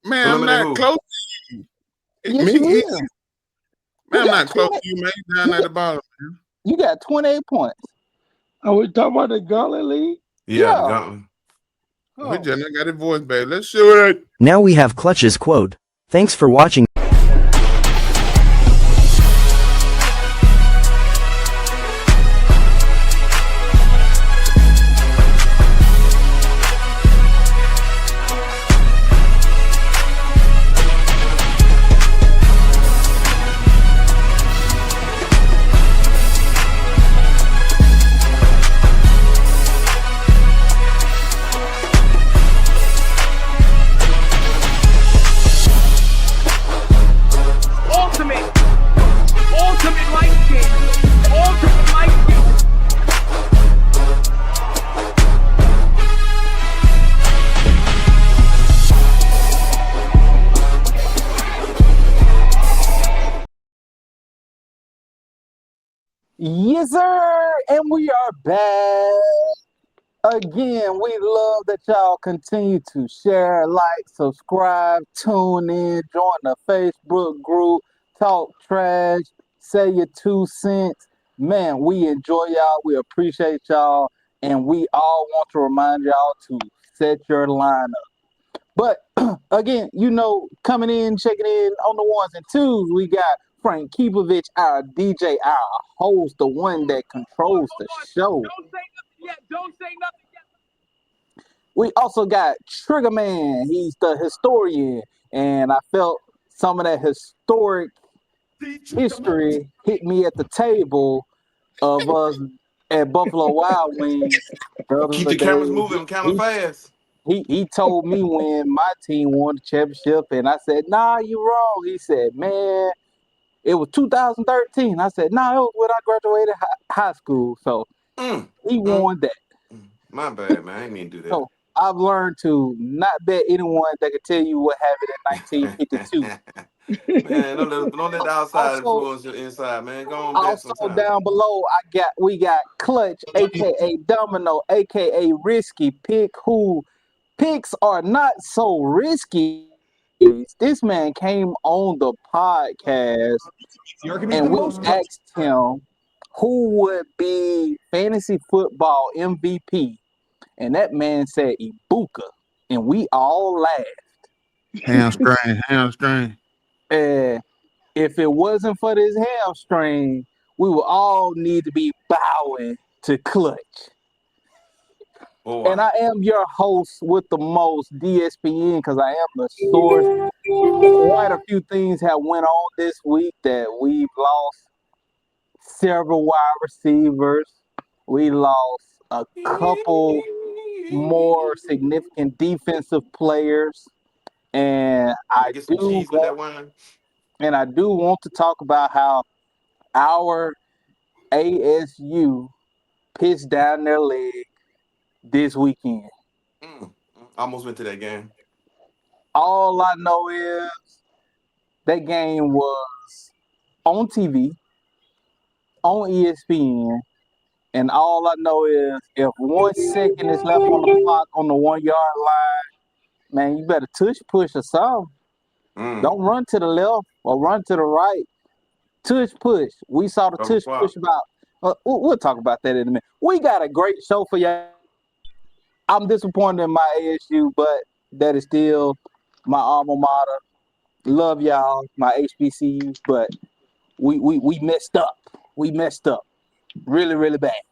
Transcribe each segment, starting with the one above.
Man, I'm not close to you. Yes, you is. Man, I'm not close to you, man. Down at the bottom, man. You got 28 points. Are we talking about the Gauntlet League? Yeah, the Gauntlet. We just got his voice back. Let's show it. Now we have Clutch's quote. Thanks for watching. Yes, sir. And we are back. Again, we love that y'all continue to share, like, subscribe, tune in, join the Facebook group, talk trash, say your 2 cents. Man, we enjoy y'all. We appreciate y'all. And we all want to remind y'all to set your lineup. But again, coming in, checking in on the ones and twos, we got Frank Keepovich, our DJ, our host, the one that controls the show. Don't say nothing yet. We also got Trigger Man. He's the historian, and I felt some of that historic history hit me at the table of us at Buffalo Wild Wings. Keep the cameras moving, kind of fast. He told me when my team won the championship, and I said, "Nah, you wrong." He said, "Man, it was 2013." I said, "Nah, it was when I graduated high school." So he won that. My bad, man. I didn't mean to do that. So I've learned to not bet anyone that can tell you what happened in 1952. Man, don't let the outside influence your inside, man. Go on bet Also sometime. down below, we got Clutch, aka Domino, aka Risky Pick, who picks are not so risky. This man came on the podcast and we asked him who would be fantasy football MVP. And that man said Ibuka. And we all laughed. Hamstring. And if it wasn't for this hamstring, we would all need to be bowing to Clutch. And I am your host with the most, DSPN, because I am the source. Quite a few things have went on this week that we've lost several wide receivers. We lost a couple more significant defensive players. And I do want to talk about how our ASU pitched down their leg this weekend. Almost went to that game. All I know is that game was on TV, on ESPN, and all I know is if 1 second is left on the clock on the 1 yard line, man, you better tush push or something. Don't run to the left or run to the right. Tush push. We saw the tush push about. We'll talk about that in a minute. We got a great show for y'all. I'm disappointed in my ASU, but that is still my alma mater. Love y'all, my HBCUs, but we messed up. We messed up. Really, really bad.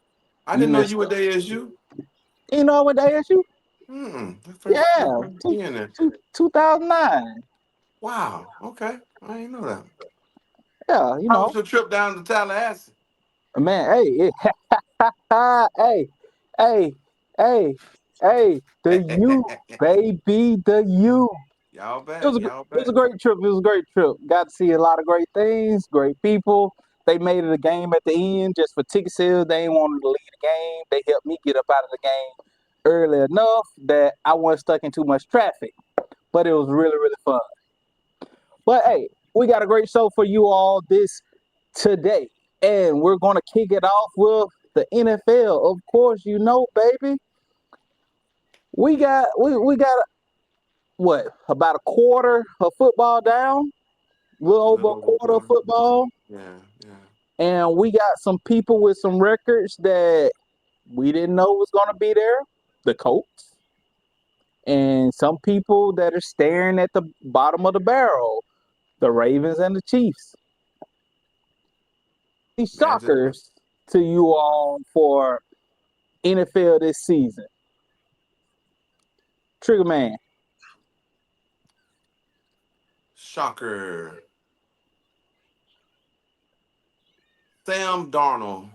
I didn't know you were at ASU. You know I went to ASU? Yeah. 2009. Wow. Okay. I didn't know that. Yeah, How was your trip down to Tallahassee? Man, hey, the U, baby, the U. Y'all back. It was a great trip. It was a great trip. Got to see a lot of great things, great people. They made it a game at the end just for ticket sales. They ain't wanted to leave the game. They helped me get up out of the game early enough that I wasn't stuck in too much traffic. But it was really, really fun. But hey, we got a great show for you all today. And we're going to kick it off with the NFL. Of course, baby. We got what, about a quarter of football down, a little over a quarter of football, Yeah, yeah. and we got some people with some records that we didn't know was going to be there, the Colts, and some people that are staring at the bottom of the barrel, the Ravens and the Chiefs. These shockers to you all for NFL this season. Trigger man. Shocker. Sam Darnold.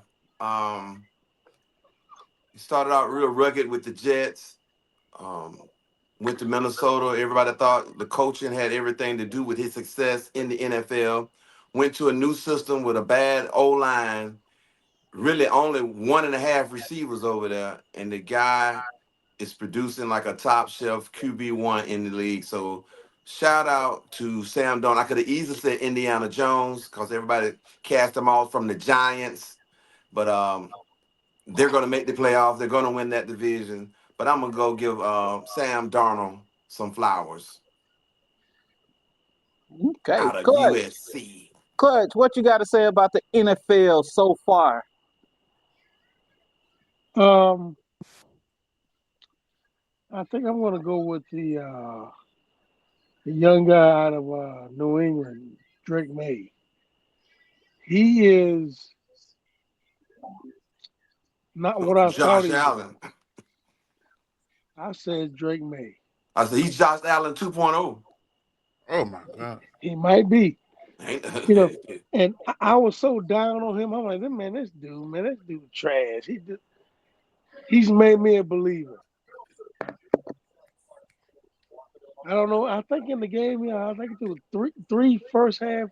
He started out real rugged with the Jets. Went to Minnesota. Everybody thought the coaching had everything to do with his success in the NFL. Went to a new system with a bad O-line. Really only 1.5 receivers over there. And the guy is producing like a top shelf QB1 in the league. So shout out to Sam Darnold. I could have easily said Indiana Jones because everybody cast him off from the Giants. But they're going to make the playoffs. They're going to win that division. But I'm going to go give Sam Darnold some flowers. Okay. Out of USC. Clutch, what you got to say about the NFL so far? I think I'm going to go with the young guy out of New England, Drake Maye. He is not what I thought he was. Josh Allen. I said Drake Maye. I said he's Josh Allen 2.0. Oh my God. He might be. And I was so down on him. I'm like, this dude trash. He's made me a believer. I don't know. I think in the game, I think it was three first half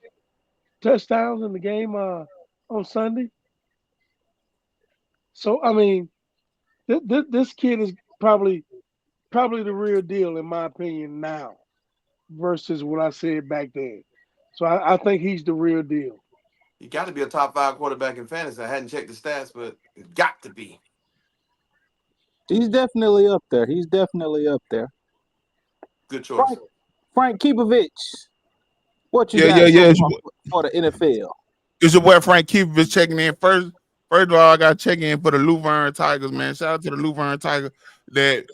touchdowns in the game on Sunday. So I mean, this kid is probably the real deal in my opinion now, versus what I said back then. So I think he's the real deal. He got to be a top 5 quarterback in fantasy. I hadn't checked the stats, but it got to be. He's definitely up there. Good choice. Frank Kipovich, what you got for the NFL? It's your boy Frank Keefe checking in first. First of all, I got to check in for the Luverne Tigers, man. Shout out to the Luverne Tigers that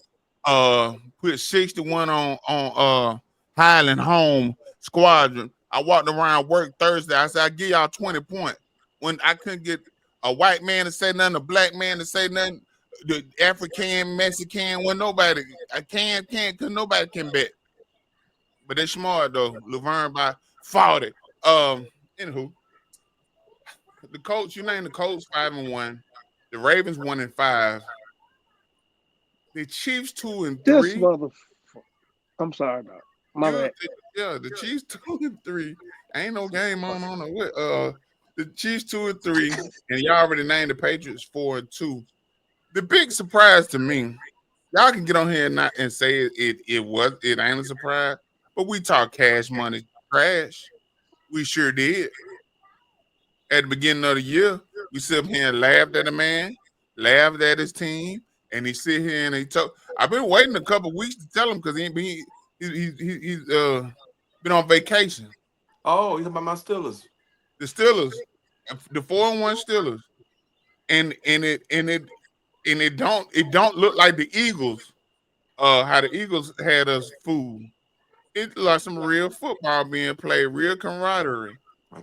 put 61 on Highland Home Squadron. I walked around work Thursday. I said, I give y'all 20 points. When I couldn't get a white man to say nothing, a black man to say nothing, the African, Mexican, when nobody, because nobody can bet. But they're smart though. Luverne by 40. Anywho, the Colts, you named the Colts 5-1. The Ravens 1-5. The Chiefs 2-3. This motherfucker. I'm sorry about my bad. Yeah, the Chiefs 2-3. Ain't no game on the Chiefs 2-3, and y'all already named the Patriots 4-2. The big surprise to me, y'all can get on here and say it ain't a surprise, but we talk cash money trash. We sure did. At the beginning of the year, we sit up here and laughed at a man, laughed at his team, and he sit here and he talk. I've been waiting a couple of weeks to tell him because he's been on vacation. Oh, he's about my Steelers. The Steelers, the 4-1 Steelers, and it don't look like the Eagles. How the Eagles had us fooled. It's like some real football being played, real camaraderie,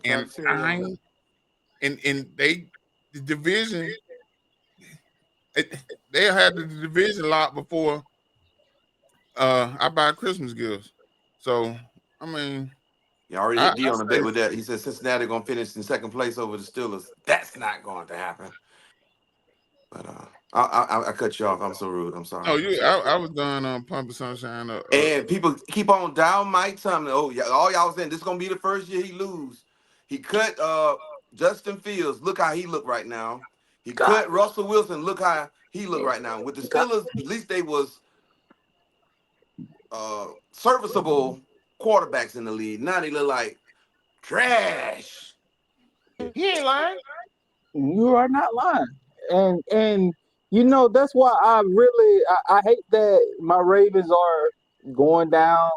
and the division. They had the division locked before I buy Christmas gifts. So I mean, you already hit D on the bet with that. He said Cincinnati gonna finish in second place over the Steelers. That's not going to happen. But I cut you off. I'm so rude. I'm sorry. Oh, I was done pumping sunshine up. And people keep on down Mike Tomlin. Oh, yeah, all y'all saying this is gonna be the first year he lose. He cut Justin Fields. Look how he look right now. He cut Russell Wilson. Look how he look right now. With the Steelers, at least they was serviceable quarterbacks in the league. Now they look like trash. He ain't lying. You are not lying. And that's why I hate that my Ravens are going down.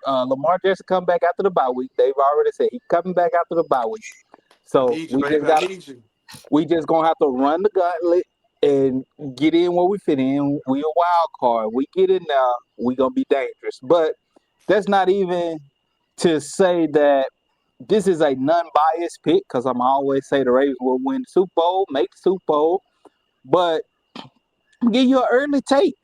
Lamar Jackson come back after the bye week. They've already said he's coming back after the bye week. I So need you, baby. I need you. we just gonna have to run the gauntlet and get in where we fit in. We a wild card. We get in now, we gonna be dangerous. But that's not even to say that this is a non-biased pick, because I'm always say the Ravens will win the Super Bowl, make the Super Bowl. But I'm give you an early take.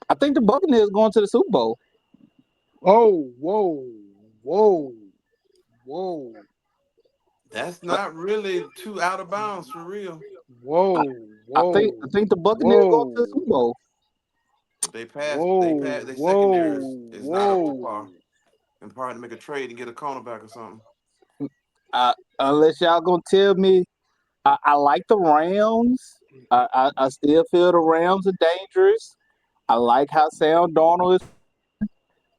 I think the Buccaneers going to the Super Bowl. Oh, whoa. That's not really too out of bounds for real. Whoa. I think the Buccaneers going to the Super Bowl. But their secondary is not up to par. And probably to make a trade and get a cornerback or something. Unless y'all gonna tell me, I like the Rams. I still feel the Rams are dangerous. I like how Sam Darnold is playing.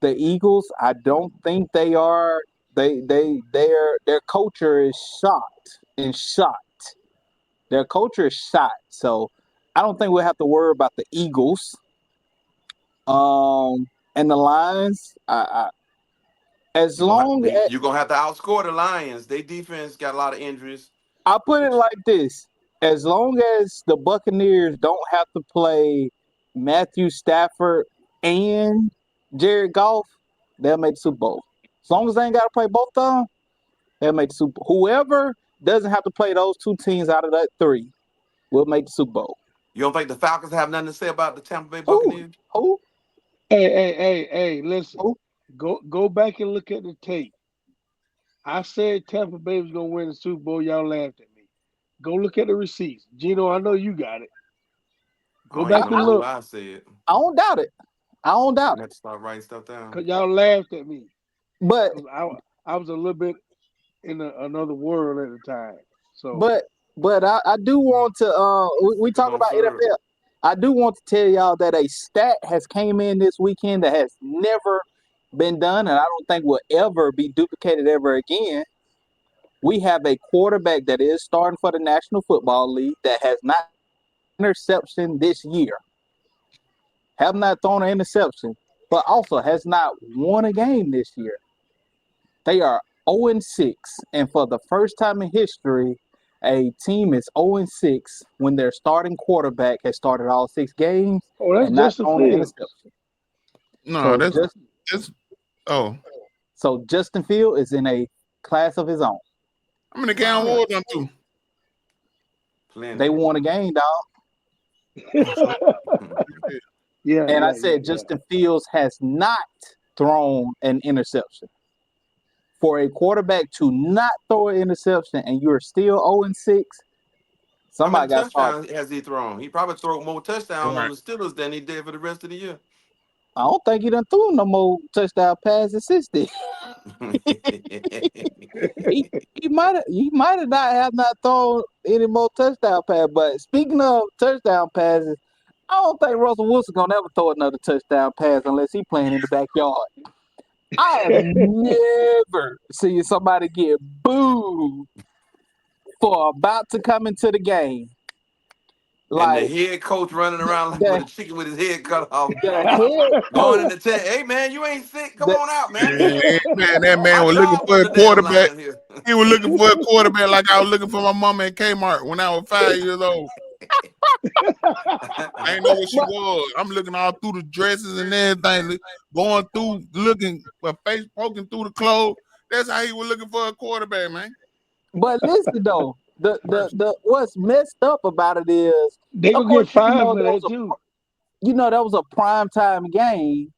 The Eagles, I don't think they are. Their culture is shot. Their culture is shot. So I don't think we'll have to worry about the Eagles. And the Lions, as long as You're gonna have to outscore the Lions. Their defense got a lot of injuries. I put it like this: as long as the Buccaneers don't have to play Matthew Stafford and Jared Goff, they'll make the Super Bowl. As long as they ain't got to play both of them, they'll make the Super Bowl. Whoever doesn't have to play those two teams out of that three will make the Super Bowl. You don't think the Falcons have nothing to say about the Tampa Bay Who? Buccaneers? Who? Hey, listen. Who? Go back and look at the tape. I said Tampa Bay was gonna win the Super Bowl. Y'all laughed at me. Go look at the receipts. Gino, I know you got it. Go back and look. I said. I don't doubt it. I don't doubt I it. have to start writing stuff down. Cause y'all laughed at me. But I was a little bit in another world at the time. So but I do want to we talk about NFL. I do want to tell y'all that a stat has came in this weekend that has never been done, and I don't think will ever be duplicated ever again. We have a quarterback that is starting for the National Football League that has not interception this year. Have not thrown an interception, but also has not won a game this year. They are 0-6, and for the first time in history, a team is 0-6 when their starting quarterback has started all 6 games and not Justin thrown an Fields. interception. No, So Justin Fields is in a class of his own. How many game awards them too? Plenty. They won a game, dog. Yeah. I said Justin Fields has not thrown an interception. For a quarterback to not throw an interception and you're still 0-6, somebody got touchdowns has he thrown? He probably threw more touchdowns on the Steelers than he did for the rest of the year. I don't think he done threw no more touchdown passes since then. he might have not thrown any more touchdown passes. But speaking of touchdown passes, I don't think Russell Wilson gonna ever throw another touchdown pass unless he playing in the backyard. I have never seen somebody get booed for about to come into the game. Like, and the head coach running around like with a chicken with his head cut off. Going in the tent, hey man, you ain't sick. Come on out, man. Man, that man was looking for a quarterback. He was looking for a quarterback like I was looking for my mama at Kmart when I was 5 years old. I didn't know what she was. I'm looking all through the dresses and everything, going through, looking, my face poking through the clothes. That's how he was looking for a quarterback, man. But listen though, the what's messed up about it is they gonna get fined for that too. That was a primetime game,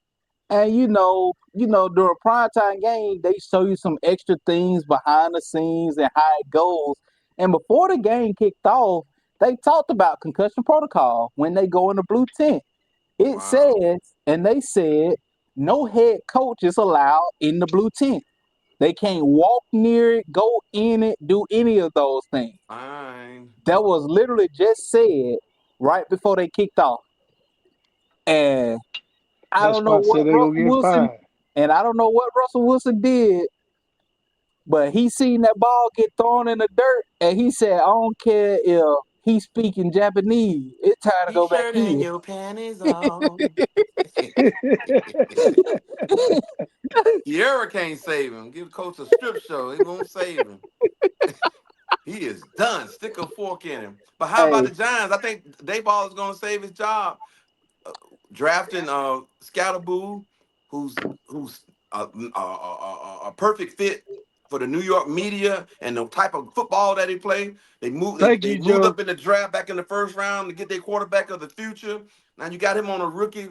and during primetime game they show you some extra things behind the scenes and how it goes. And before the game kicked off, they talked about concussion protocol when they go in the blue tent. It says, and they said, no head coach is allowed in the blue tent. They can't walk near it, go in it, do any of those things. Fine. That was literally just said right before they kicked off. And I don't know what Russell Wilson did, but he seen that ball get thrown in the dirt, and he said, I don't care if He's speaking Japanese. It's time to go back T-shirt and in. your panties on. Sierra can't save him. Give Coach a strip show. He won't save him. He is done. Stick a fork in him. But how about Hey, the Giants? I think Dayball is going to save his job. Drafting Scatterboo, who's a perfect fit for the New York media and the type of football that they play. They moved Thank they you, moved Joe. up in the draft back in the first round to get their quarterback of the future. Now you got him on a rookie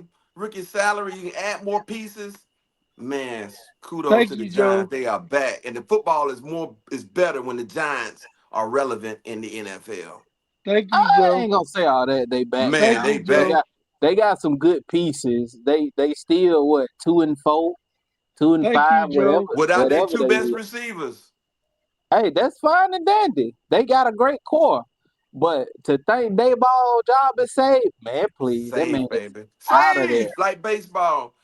salary. You can add more pieces. Man, kudos Thank to the you, Joe. Giants. They are back, and the football is better when the Giants are relevant in the NFL. Thank you, I Joe. ain't gonna say all that. They back Man, Thank now. they you, They back. Joe. got they got some good pieces. They still what 2-4, two and Thank five, you, whatever Joe. Without their whatever two they best is. receivers. Hey, that's fine and dandy. They got a great core. But to think they ball job is saved, man, please. That man Safe, is baby. out of there. Safe like baseball.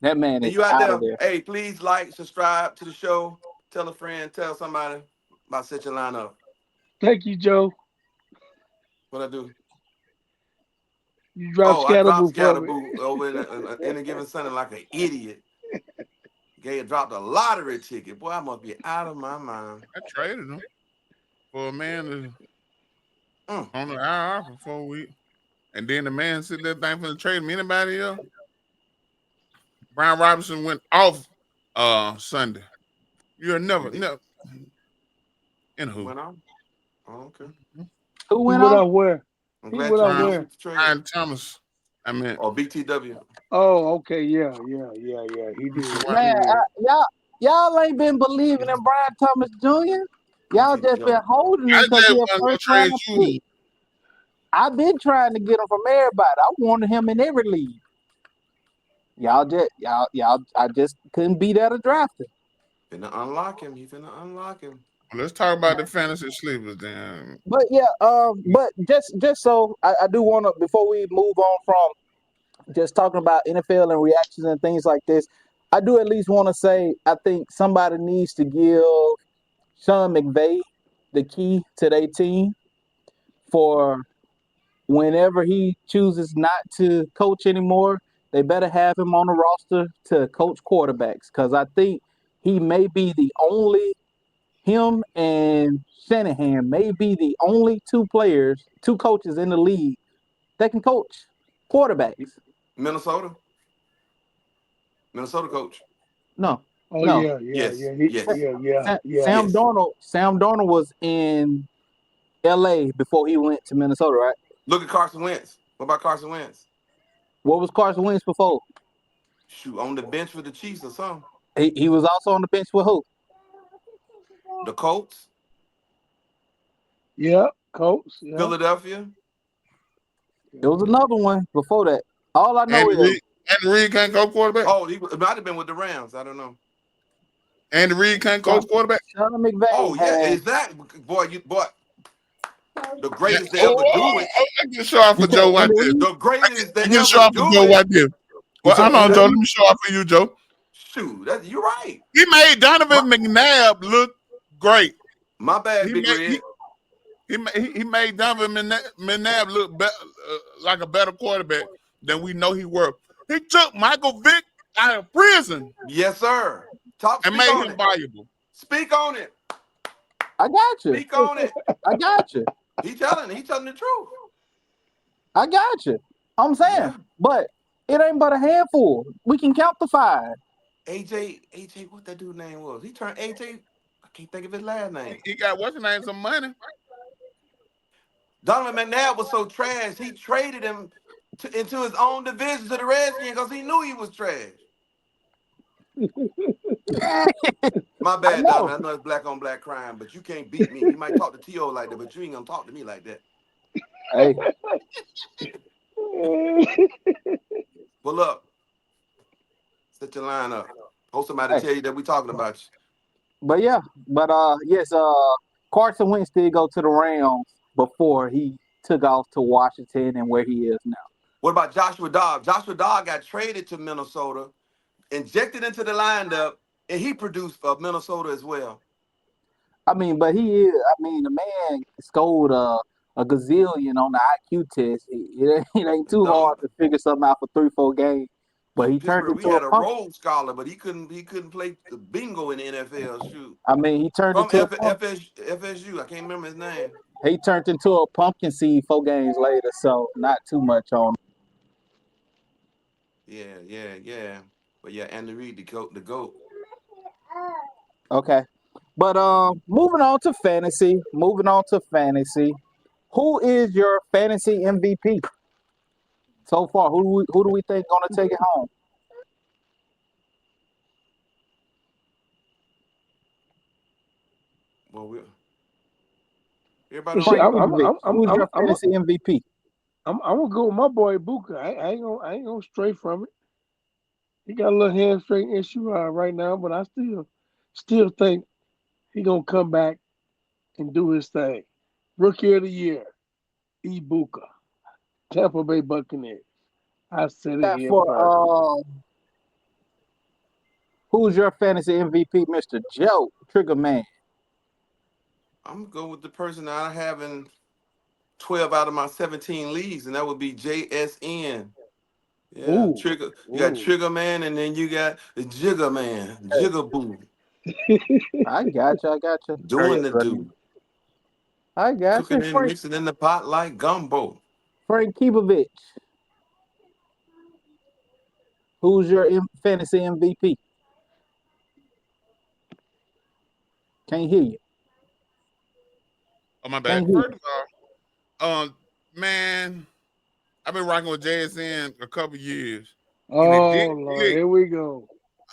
That man And is you out out of there, there. hey, please like, subscribe to the show. Tell a friend, tell somebody about Set Your Line Up. Thank you, Joe. What I do? You dropped Oh, I dropped Scatterboo for me. Scatterboo over in a given Sunday like an idiot. Dropped a lottery ticket. Boy, I must be out of my mind. I traded him for a man that's Mm. on the IR for 4 weeks. And then the man said that thing for the trade me anybody else. Brian Robinson went off Sunday. You're He never, did. never. He Anywho, went out. Oh, okay. Who He went went off? out where? I'm He glad went you out Brian, agreed where? with the trade. Brian Thomas. I mean, Or BTW. Oh, okay. Yeah, yeah, yeah, yeah. He did. He Man, did. y'all ain't been believing in Brian Thomas Jr. Look Y'all at just been Joe. holding him I because just he a wasn't gonna first trade round you. pick. I've been trying to get him from everybody. I wanted him in every league. Y'all I just couldn't be there to draft him. Finna unlock him. He finna unlock him. Let's talk about the fantasy sleepers then. But yeah, but just so I do want to before we move on from just talking about NFL and reactions and things like this, I do at least want to say I think somebody needs to give Sean McVay the key to their team for whenever he chooses not to coach anymore. They better have him on the roster to coach quarterbacks because I think he may be the only him and Shanahan may be the only two coaches in the league that can coach quarterbacks. Minnesota. Minnesota coach. No, Oh no. yeah, yeah, Yes. yeah. Yes. Yeah. Sam Yes. Darnold. Sam Darnold was in L.A. before he went to Minnesota, right? Look at Carson Wentz. What about Carson Wentz? What was Carson Wentz before? Shoot, on the bench for the Chiefs or something. He was also on the bench with who? The Colts, Yeah. Colts. Yeah. Philadelphia. There was another one before that. All I know Andy is Reid, Andy Reid can't coach quarterback. Oh, it might have been with the Rams. I don't know. Andy Reid can't Sean, coach quarterback. Sean McVay Oh yeah, had. is that boy? The Yeah. greatest to Oh, ever do it. I get a show off You for said Joe right Andy there. Reid. The greatest to I get a show ever off for do Joe it. right there. You Well, said hold Andy on, Joe. Reid. Let me show off for you, Joe. Shoot, you're right. He made My, Donovan McNabb look great. my bad, He Big made Red. he made Donovan McNabb look like a better quarterback than we know he were. He took Michael Vick out of prison Yes, sir. and Speak made on him it. valuable. Speak on it. I got you. Speak on it. I got you. He telling the truth. I got you. I'm saying, Yeah. but it ain't but a handful. We can count the five. AJ, what that dude name was? He turned AJ. I can't think of his last name. He got what's his name some money. Donovan McNabb was so trash. He traded him into his own division to the Redskins because he knew he was trash. My I bad, know. Donovan. I know it's black on black crime, but you can't beat me. You might talk to T.O. like that, but you ain't gonna talk to me like that. Hey, Pull up. Set your line up. Hope somebody hey. tell you that we talking about you. But yeah, yes, Carson Wentz did go to the Rams before he took off to Washington and where he is now. What about Joshua Dobbs? Joshua Dobbs got traded to Minnesota, injected into the lineup, and he produced for Minnesota as well. I mean, but he is. I mean, the man scored a gazillion on the IQ test. It ain't too hard to figure something out for 3-4 games. But In he turned Pittsburgh, we into a had a pumpkin. Rhodes Scholar, but he couldn't play the bingo in the NFL. Shoot, I mean, he turned from into a pumpkin. FSU, I can't remember his name. He turned into a pumpkin seed 4 games later, so not too much on him. Yeah. But yeah, Andy Reid, the goat. Okay. But moving on to fantasy. Who is your fantasy MVP so far? Who do we think gonna take it home? Well, everybody on Shit, Frank mute. Popovich, who's your fantasy MVP? I'm gonna go with my boy Buka. I ain't gonna stray from it. He got a little hamstring issue right now, but I still think he gonna come back and do his thing. Rookie of the year, Ibuka, Tampa Bay Buccaneers. I said it That here for first. who's your fantasy MVP, Mr. Joe Trigger Man? I'm gonna go with the person that I have in 12 out of my 17 leagues, and that would be JSN. Yeah, Ooh, Trigger. You got ooh. Trigger Man, and then you got the Jigger Man, Jigaboo, I got you. doing the do, I got you. cooking and mixing in the pot like gumbo. Frank Popovich, who's your fantasy MVP? Can't hear you. Oh my bad. Can't hear First you. of all, man, I've been rocking with JSN a couple years, and it Oh didn't Lord, click. here we go.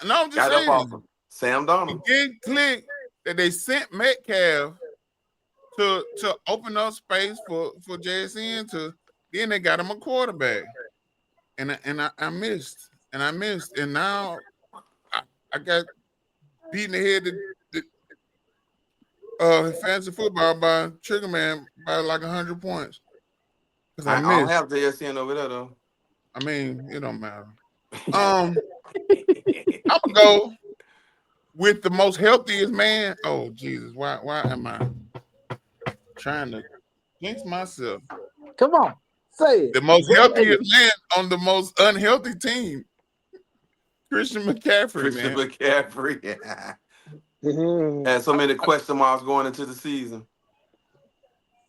No, I'm just Got up off saying him. Sam it Donald. didn't click that they sent Metcalf to open up space for JSN to. Then they got him a quarterback, and I missed, and now I got beaten ahead the fantasy football by Trigger Man by like 100 points because I I don't missed. have JSN over there though. I mean, it don't matter. I'm gonna go with the most healthiest man. Oh Jesus, why am I trying to jinx myself? Come on, say it. The most Say it. healthiest man on the most unhealthy team, Christian McCaffrey, Christian man. McCaffrey. Had so many question marks going into the season.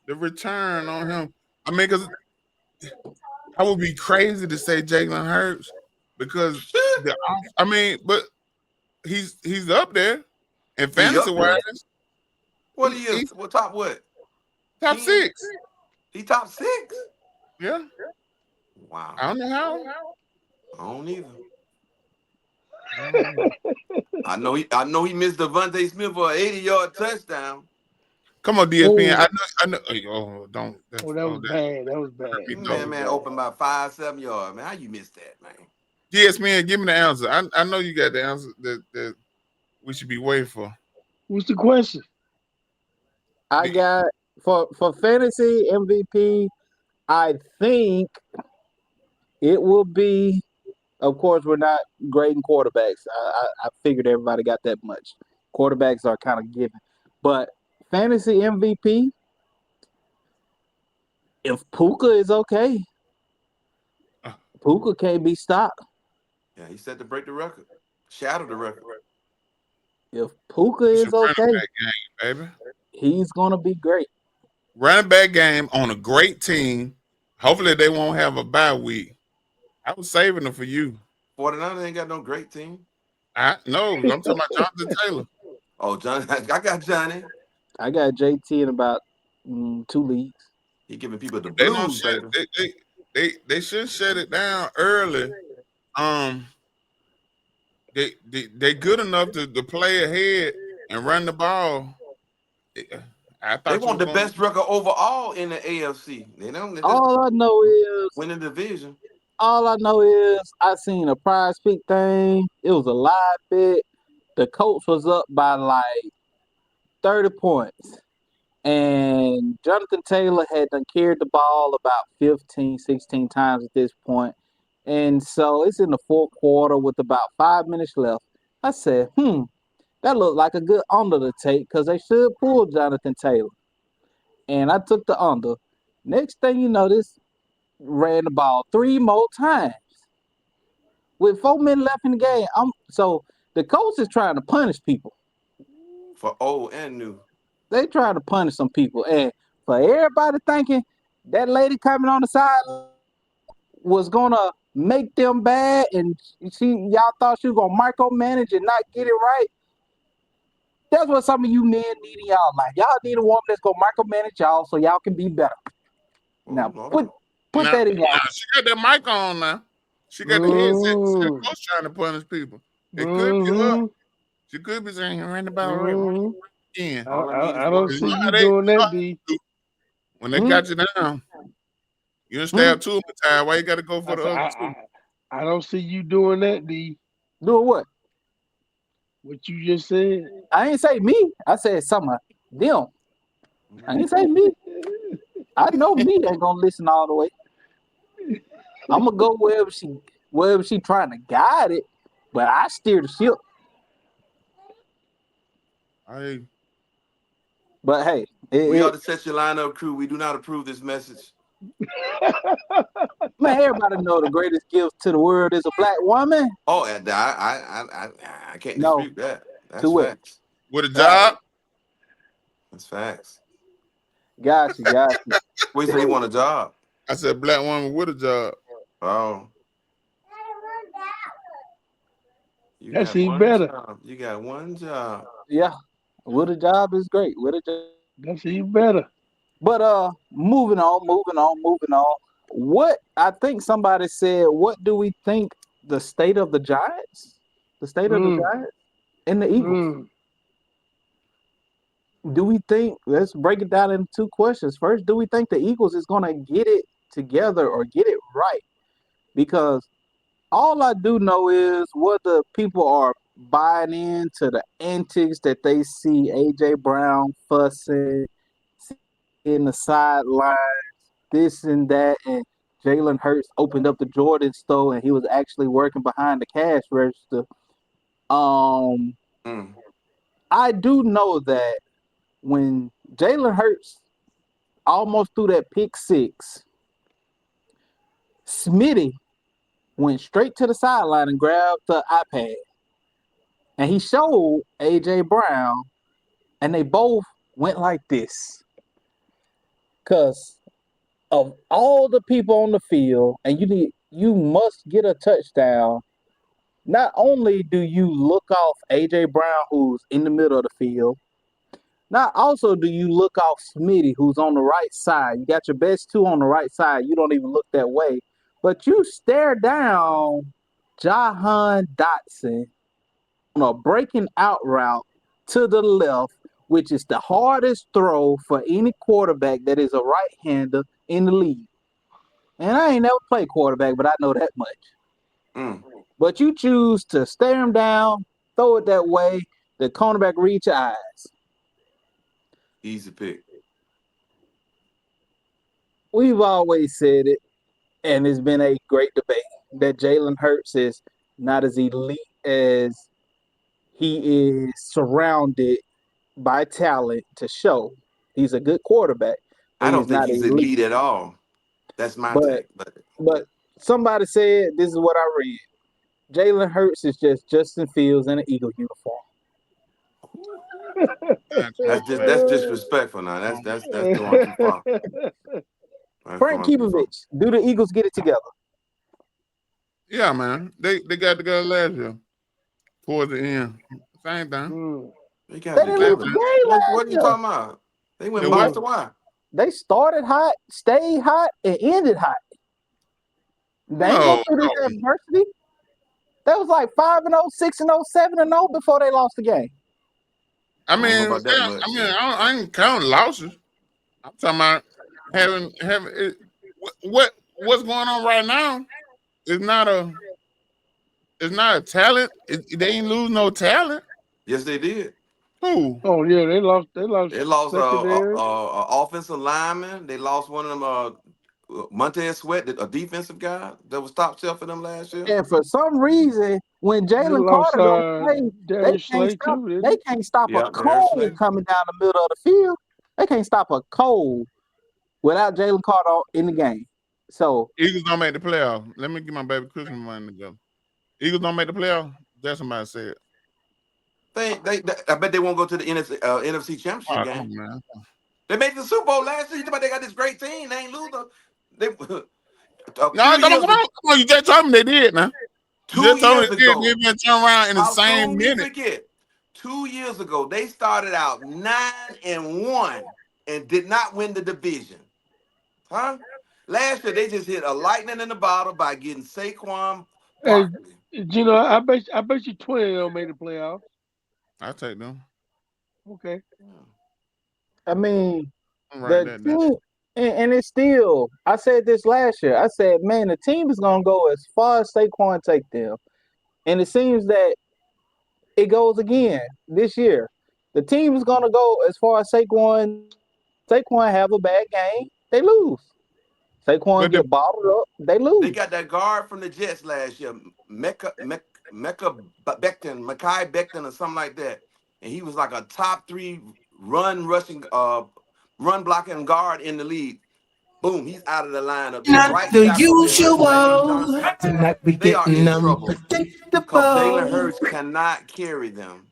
The return on him. I mean, because I would be crazy to say Jalen Hurts because but he's up there and He fantasy up there. wise, What he is? he's What top what? top 10? 6. He top 6? Yeah, Wow. I don't know how. I don't either. I don't know. I know he missed Devontae Smith for an 80-yard touchdown. Come on, DSPN. Oh, I know. Oh, don't. oh, that was bad. That was hurt bad. me. That No, was Man, bad. open by 5-7 yards. Man, how you missed that, man? DSPN. Give me the answer. I know you got the answer that we should be waiting for. What's the question? I got for fantasy MVP. I think it will be. Of course, we're not grading quarterbacks. I figured everybody got that much. Quarterbacks are kind of given, but fantasy MVP. If Puka is okay, Uh, Puka can't be stopped. Yeah, he set to break the record. Shatter the record. If Puka it's a is running okay, back game, baby. he's gonna be great. Running back game on a great team. Hopefully they won't have a bye week. I was saving them for you. 49ers ain't got no great team. I no, I'm talking about Jonathan Taylor. Oh, Johnny, I got Johnny. I got JT in about 2 leagues. He giving people the If they don't blues, shut baby. they should shut it down early. Um, they good enough to play ahead and run the ball. I They thought you want was the going. best record overall in the AFC. They don't. They just All I know is, win the division. I seen a prize pick thing. It was a live bet. The Colts was up by like 30 points. And Jonathan Taylor had done carried the ball about 15, 16 times at this point. And so it's in the fourth quarter with about 5 minutes left. I said, that looked like a good under to take because they should pull Jonathan Taylor. And I took the under. Next thing you know, this ran the ball 3 more times with 4 minutes left in the game. So the coach is trying to punish people. For old and new. They trying to punish some people, and for everybody thinking that lady coming on the side was gonna make them bad, and y'all thought she was gonna micromanage and not get it right. That's what some of you men need in y'all life. Y'all need a woman that's gonna micromanage y'all so y'all can be better. Now Lord. put that in y'all. She got that mic on now. She got the headset. She the coach trying to punish people. It could be her. She could be saying right about right again. I don't see you They, doing that, D. when they got you down, you done stab two of the time. Why you got to go for the other two? I don't see you doing that, D. Doing what? What you just said. I ain't say me. I said some of them. I ain't say me. I know me ain't gonna listen all the way. I'm gonna go wherever she trying to guide it, but I steer the ship. But hey, We are the Set Your Lineup crew. We do not approve this message. man, everybody know the greatest gift to the world is a black woman. Oh, and I can't No, dispute that. That's to it. facts. With a job? That's facts. Gotcha. What you say? He want a job? I said black woman with a job. Oh. That's even better. Job. You got one job. Yeah, with a job is great. With a job. That's even better. But moving on. What I think somebody said, what do we think the state of the Giants? The state of the Giants and the Eagles. Do we think, let's break it down into two questions. First, do we think the Eagles is gonna get it together or get it right? Because all I do know is whether people are buying into the antics that they see AJ Brown fussing, in the sidelines, this and that, and Jalen Hurts opened up the Jordan store and he was actually working behind the cash register. I do know that when Jalen Hurts almost threw that pick six, Smitty went straight to the sideline and grabbed the iPad. And he showed AJ Brown, and they both went like this. Because of all the people on the field, and you must get a touchdown. Not only do you look off AJ Brown, who's in the middle of the field, not also do you look off Smitty, who's on the right side. You got your best two on the right side. You don't even look that way. But you stare down Jahan Dotson on a breaking out route to the left, which is the hardest throw for any quarterback that is a right-hander in the league. And I ain't never played quarterback, but I know that much. But you choose to stare him down, throw it that way, the cornerback reach your eyes. Easy pick. We've always said it, and it's been a great debate, that Jalen Hurts is not as elite as he is surrounded by talent to show. He's a good quarterback, but I don't he's think not he's elite at all. That's my take. But somebody said, this is what I read. Jalen Hurts is just Justin Fields in an Eagle uniform. That's disrespectful now. That's going too far. Frank Kipovich, do the Eagles get it together? Yeah, man. They got together last year. Towards the end. Same thing. They got together. What are you talking about? They went box to wire. They started hot, stayed hot, and ended hot. They ain't go through this adversity. That was like 5-0, 6-0, 7-0 before they lost the game. I I ain't counting losses. I'm talking about having it, what's going on right now is not a talent. They ain't lose no talent. Yes, they did. Who? Oh yeah, they lost. They lost offensive lineman. They lost one of them. Montez Sweat, a defensive guy that was top shelf for them last year. And for some reason, when Jalen Carter don't play, they can't stop a cold coming down the middle of the field. They can't stop a cold. without Jalen Carter in the game. So Eagles don't make the playoff. Let me get my baby Christmas money together. Eagles don't make the playoff. That's somebody said. I bet they won't go to the NFC Championship Oh, game. come on, man. They made the Super Bowl last year. They got this great team. They ain't lose them. They a No, few come years on. You just told me they did, now. You 2 just told me years they did. ago. They been turned around in the How same soon we minute. forget? 2 years ago, they started out 9-1 and did not win the division. Huh? Last year, they just hit a lightning in the bottle by getting Saquon Hey, Barkley. Gino, I bet you 20 don't make the playoffs. I'll take them. Okay. I mean, I'm right the there. team, and it's still. I said this last year. I said, man, the team is gonna go as far as Saquon take them, and it seems that it goes again this year. The team is gonna go as far as Saquon. Saquon have a bad game, they lose. Saquon But the get bottled up, they They lose. got that guard from the Jets last year, Mekhi Becton or something like that. And he was like a top 3 run blocking guard in the league. Boom, he's out of the lineup. Their Not right the tackle is hurt, Lane usual. Johnson. Tonight we They are getting in trouble because Jalen unpredictable. Hurts cannot carry them.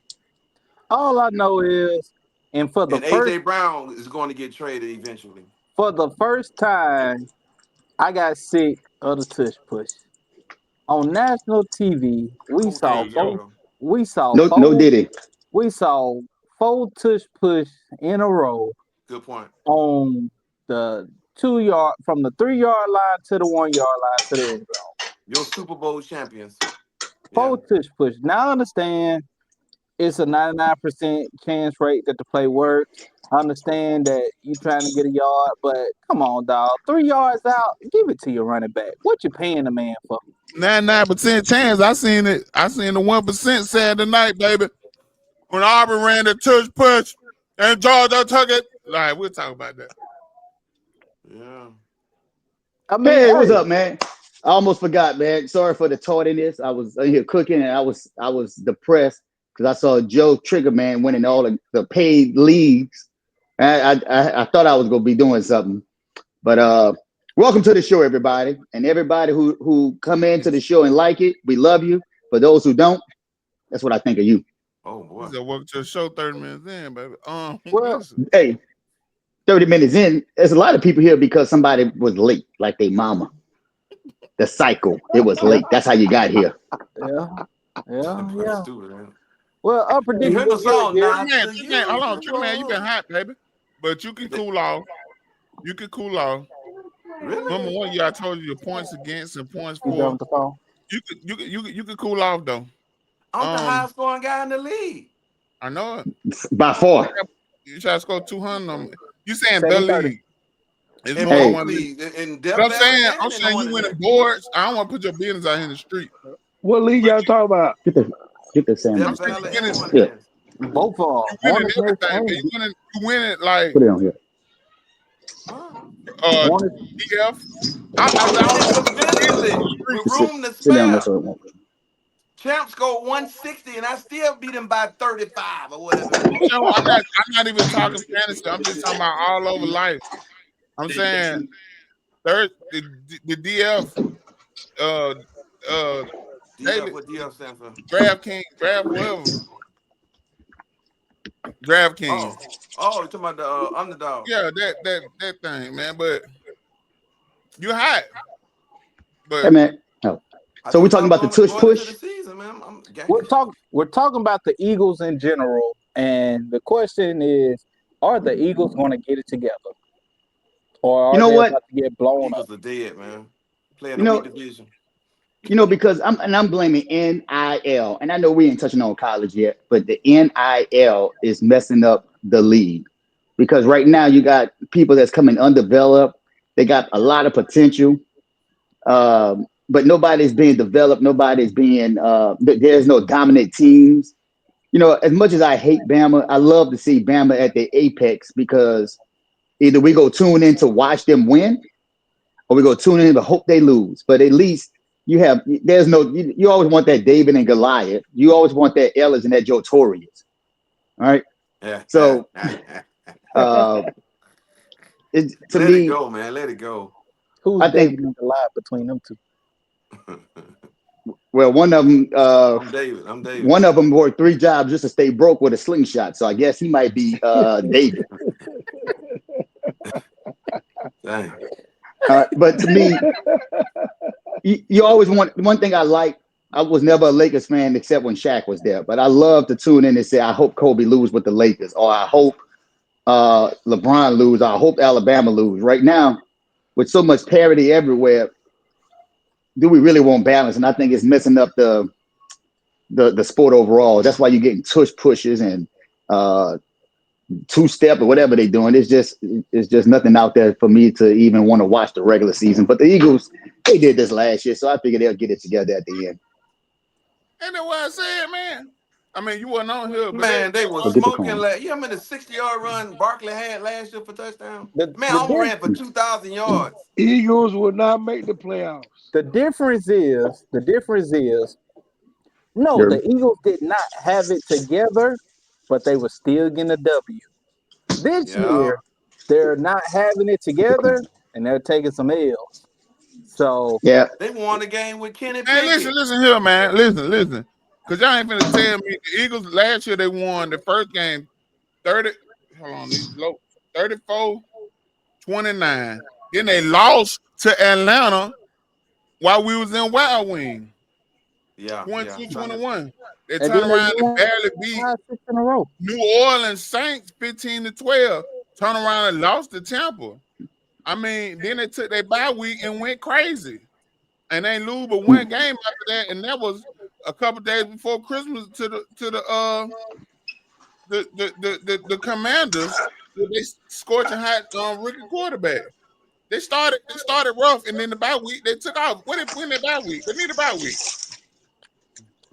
All I know is, and And AJ Brown is going to get traded eventually. for the first time, I got sick of the tush push. On national TV, there you go. No Diddy. we saw 4 tush push in a row Good point. on the 2 yard from the 3 yard line to the 1 yard line to the end zone. Your Super Bowl champions. Yeah. 4 tush push. Now I understand it's a 99% chance rate that the play works. I understand that you trying to get a yard, but come on, dog. 3 yards out, give it to your running back. What you paying the man for? 99% chance. I seen it. I seen the 1% Saturday night, baby. When Auburn ran the tush push and Georgia took it. All right, we'll talk about that. Yeah. I mean, Hey, what's hey, up, man? I almost forgot, man. Sorry for the tardiness. I was in here cooking and I was depressed because I saw Joe Triggerman winning all the paid leagues. I thought I was gonna be doing something. But welcome to the show, everybody. And everybody who come into the show and like it, we love you. For those who don't, that's what I think of you. Oh He boy. said, welcome to the show 30 minutes in, baby. well, Listen. Hey, 30 minutes in, there's a lot of people here because somebody was late, like they mama. The cycle. It was yeah, late. That's how you got here. yeah, That boy yeah. stupid, man. Well, You heard the unpredictable song, here. not the Hold on, Trigger Man, you been usual. hot, baby. But you can cool off. You can cool off. Really? Number one, I told you your points against and points You done for. with the phone? You could cool off though. I'm the highest scoring guy in the league. I know it. By far. You try to score 200 on me. You saying Say the me 30. league? It's In more than Hey, both one league. leagues, in But Death Valley I'm and in the saying you one winning in boards. I don't want to put your business out here in the street. What league But y'all talking about? get the I'm Death sandwich. saying Valley you and winning, Yeah, Hornets. Both of you them. winning Hornets Nest everything, but and you winning like put it on here. Huh? uh Hornets. DF. I I'm don't winning want to put your business on convincingly the street. with room to Sit down. That's spare. what I want. Champ scored 160 and I still beat him by 35 or whatever it I'm was. saying I'm not even talking fantasy. I'm just talking about all over life. I'm saying the DF uh DF, daily what DF stand for? draft whatever. DraftKings. Oh, you're talking about the underdog. Yeah, that thing, man. But you hot. Hey, But man. Oh. I So we're told you I talking was about the tush going into the push. season, man. I'm We're gangster. talking about the Eagles in general, and the question is, are the Eagles going to get it together, or You are know they what? about to get blown up? Eagles are dead, man. Playing You a weak know, division. because I'm blaming NIL, and I know we ain't touching on college yet, but the NIL is messing up the league because right now you got people that's coming undeveloped. They got a lot of potential, but nobody's being developed. Nobody's being. There's no dominant teams. You know, as much as I hate Bama, I love to see Bama at the apex because either we go tune in to watch them win, or we go tune in to hope they lose. But at least you always want that David and Goliath. You always want that Ellis and that Joe Torres. All right. Yeah. So uh, To Let it me, go, man. Let it go. Who's I think David in the lie between them two? well, one of them, I'm David. I'm David. one of them worked 3 jobs just to stay broke with a slingshot. So I guess he might be David. Dang. But to me, you always want one thing I like. I was never a Lakers fan except when Shaq was there, but I love to tune in and say, I hope Kobe lose with the Lakers, or I hope LeBron lose, or I hope Alabama lose. Right now, with so much parity everywhere, do we really want balance? And I think it's messing up the sport overall. That's why you're getting tush pushes and 2-step or whatever they're doing. It's just nothing out there for me to even want to watch the regular season. But the Eagles, they did this last year, so I figure they'll get it together at the end. And that's what I said, man. I mean, you wasn't on here, but Man, they were Go get the smoking. corn. You know how many 60-yard run Barkley had last year for touchdown? The Man, the almost ran diff- for 2,000 yards. Eagles will not make the playoffs. the difference is no, Sure. the Eagles did not have it together, but they were still getting a W. This Yeah. year, they're not having it Get the together corn. and they're taking some L's. So Yeah. They won the game with Kenny man, listen, Pickett. listen here, man. Listen. Because y'all ain't finna tell me the Eagles last year they won the first game 30. Hold on, these low 34-29. Then they lost to Atlanta while we was in Wild Wing. Yeah, yeah. 22-21. They and turn then they around and won barely beat 5-6 in a row. New Orleans Saints 15-12. Turn around and lost to Tampa. I mean, then they took their bye week and went crazy. And they lose but one game after that, and that was a couple days before Christmas to the Commanders. They scorching hot rookie quarterback. They started rough, and then the bye week they took off. When they win their bye week, they need a bye week.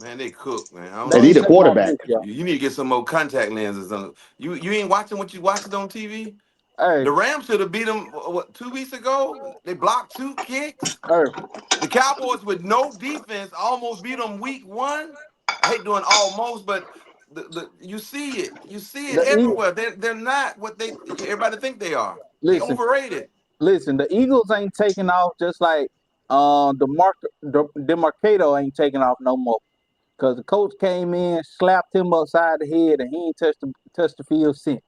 Man, they cooked, man. I don't They They know. need ain't a taking off quarterback. this year. You need to get some more contact lenses on. You ain't watching what you watching on TV? Hey, The Rams should have beat them, what, 2 weeks ago? They blocked 2 kicks. hey, The Cowboys with no defense almost beat them week 1. I hate doing almost, but you see it. You see it the Eagles, everywhere. They're not what everybody think they are. They listen, overrated. listen. The Eagles ain't taking off just like Demarcado ain't taking off no more. Cause the coach came in, slapped him upside the head, and he ain't touched the field since.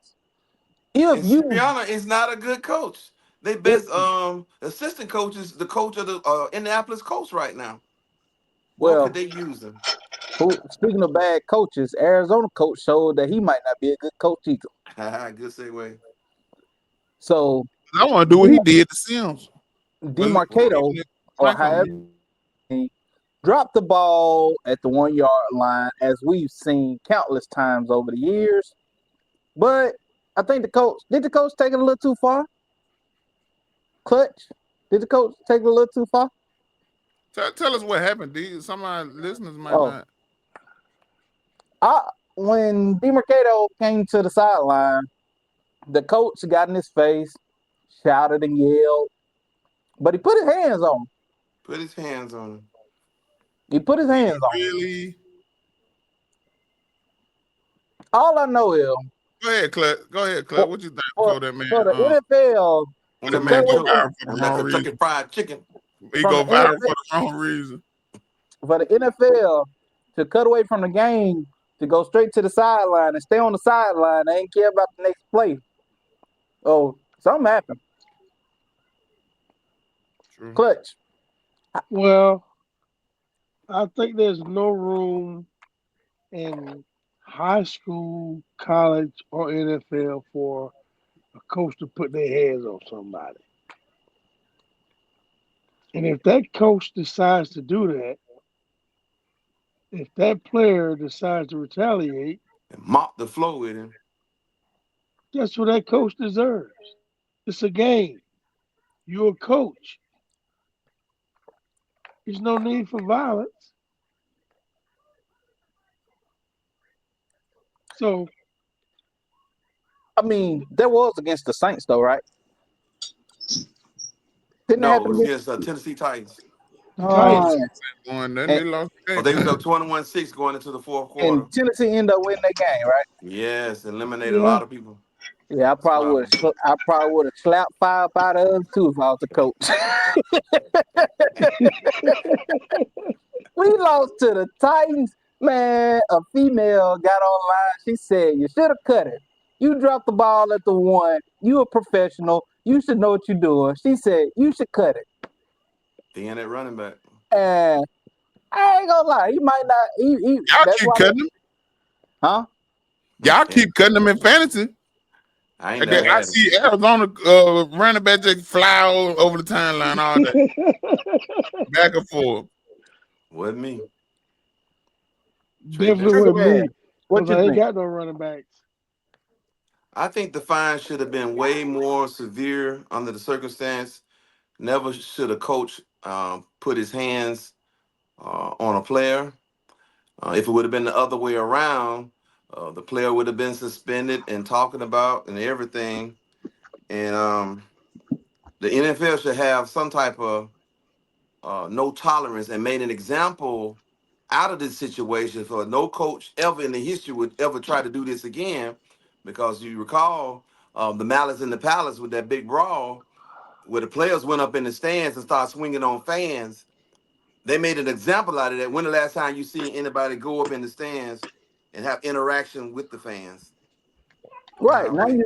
If And you Sirianni is not a good coach. They if best assistant coach is the coach of the Indianapolis Colts right now. Boy, could well, they use him? speaking of bad coaches, Arizona coach showed that he might not be a good coach either. Good segue. So I want to do what he did to Sims. When Demarcado, or Frank however, on dropped the ball at the 1 yard line, as we've seen countless times over the years. But I think the coach take it a little too far? Clutch, did the coach take it a little too far? tell us what happened, D. Some of our listeners might Oh, not. when Demarcado came to the sideline, the coach got in his face, shouted and yelled, but he put his hands on him. Put his hands on him. He put his hands on him. Really? All I know is Go ahead, Clut. Go ahead, for, Clut. What you think for, before that man for the NFL On to that that cut man man go away choking viral for on the that wrong Kentucky reason? Fried Chicken. He from go the viral NFL for the wrong reason. for the NFL to cut away from the game to go straight to the sideline and stay on the sideline. They ain't care about the next play. Oh, something happened. True. Clutch. Well, I think there's no room in high school, college, or NFL for a coach to put their hands on somebody. And if that coach decides to do that, if that player decides to retaliate, And mop the floor with him. that's what that coach deserves. It's a game. You're a coach. There's no need for violence. So I mean, that was against the Saints, though, right? Didn't it No, it happen was against? against Tennessee Titans. the Titans, Going then And, they lost the Oh, they was game. up 21-6 going into the fourth quarter. and Tennessee ended up winning that game, right? Yes, eliminated a yeah, lot of people. Yeah, I probably would have slapped 5 out of us too if I was the coach. We lost to the Titans. Man, a female got online. She said, "You should have cut it. You dropped the ball at the 1. You a professional. You should know what you're doing." She said, "You should cut it." Being at running back. And I ain't gonna lie, he might not. Y'all That's keep why. cutting them. Huh? Y'all keep cutting them in fantasy. I ain't And never then I had him. see Arizona running back just fly over the timeline all day, back and forth. Wasn't me. Definitely Trigger with man, me. what Because you I ain't think? got no running backs. I think the fine should have been way more severe under the circumstance. Never should a coach put his hands on a player. If it would have been the other way around, the player would have been suspended and talking about and everything. And the NFL should have some type of no tolerance and made an example out of this situation for no coach ever in the history would ever try to do this again. Because you recall the Malice in the Palace with that big brawl where the players went up in the stands and started swinging on fans. They made an example out of that. When the last time you see anybody go up in the stands and have interaction with the fans? Right Not really.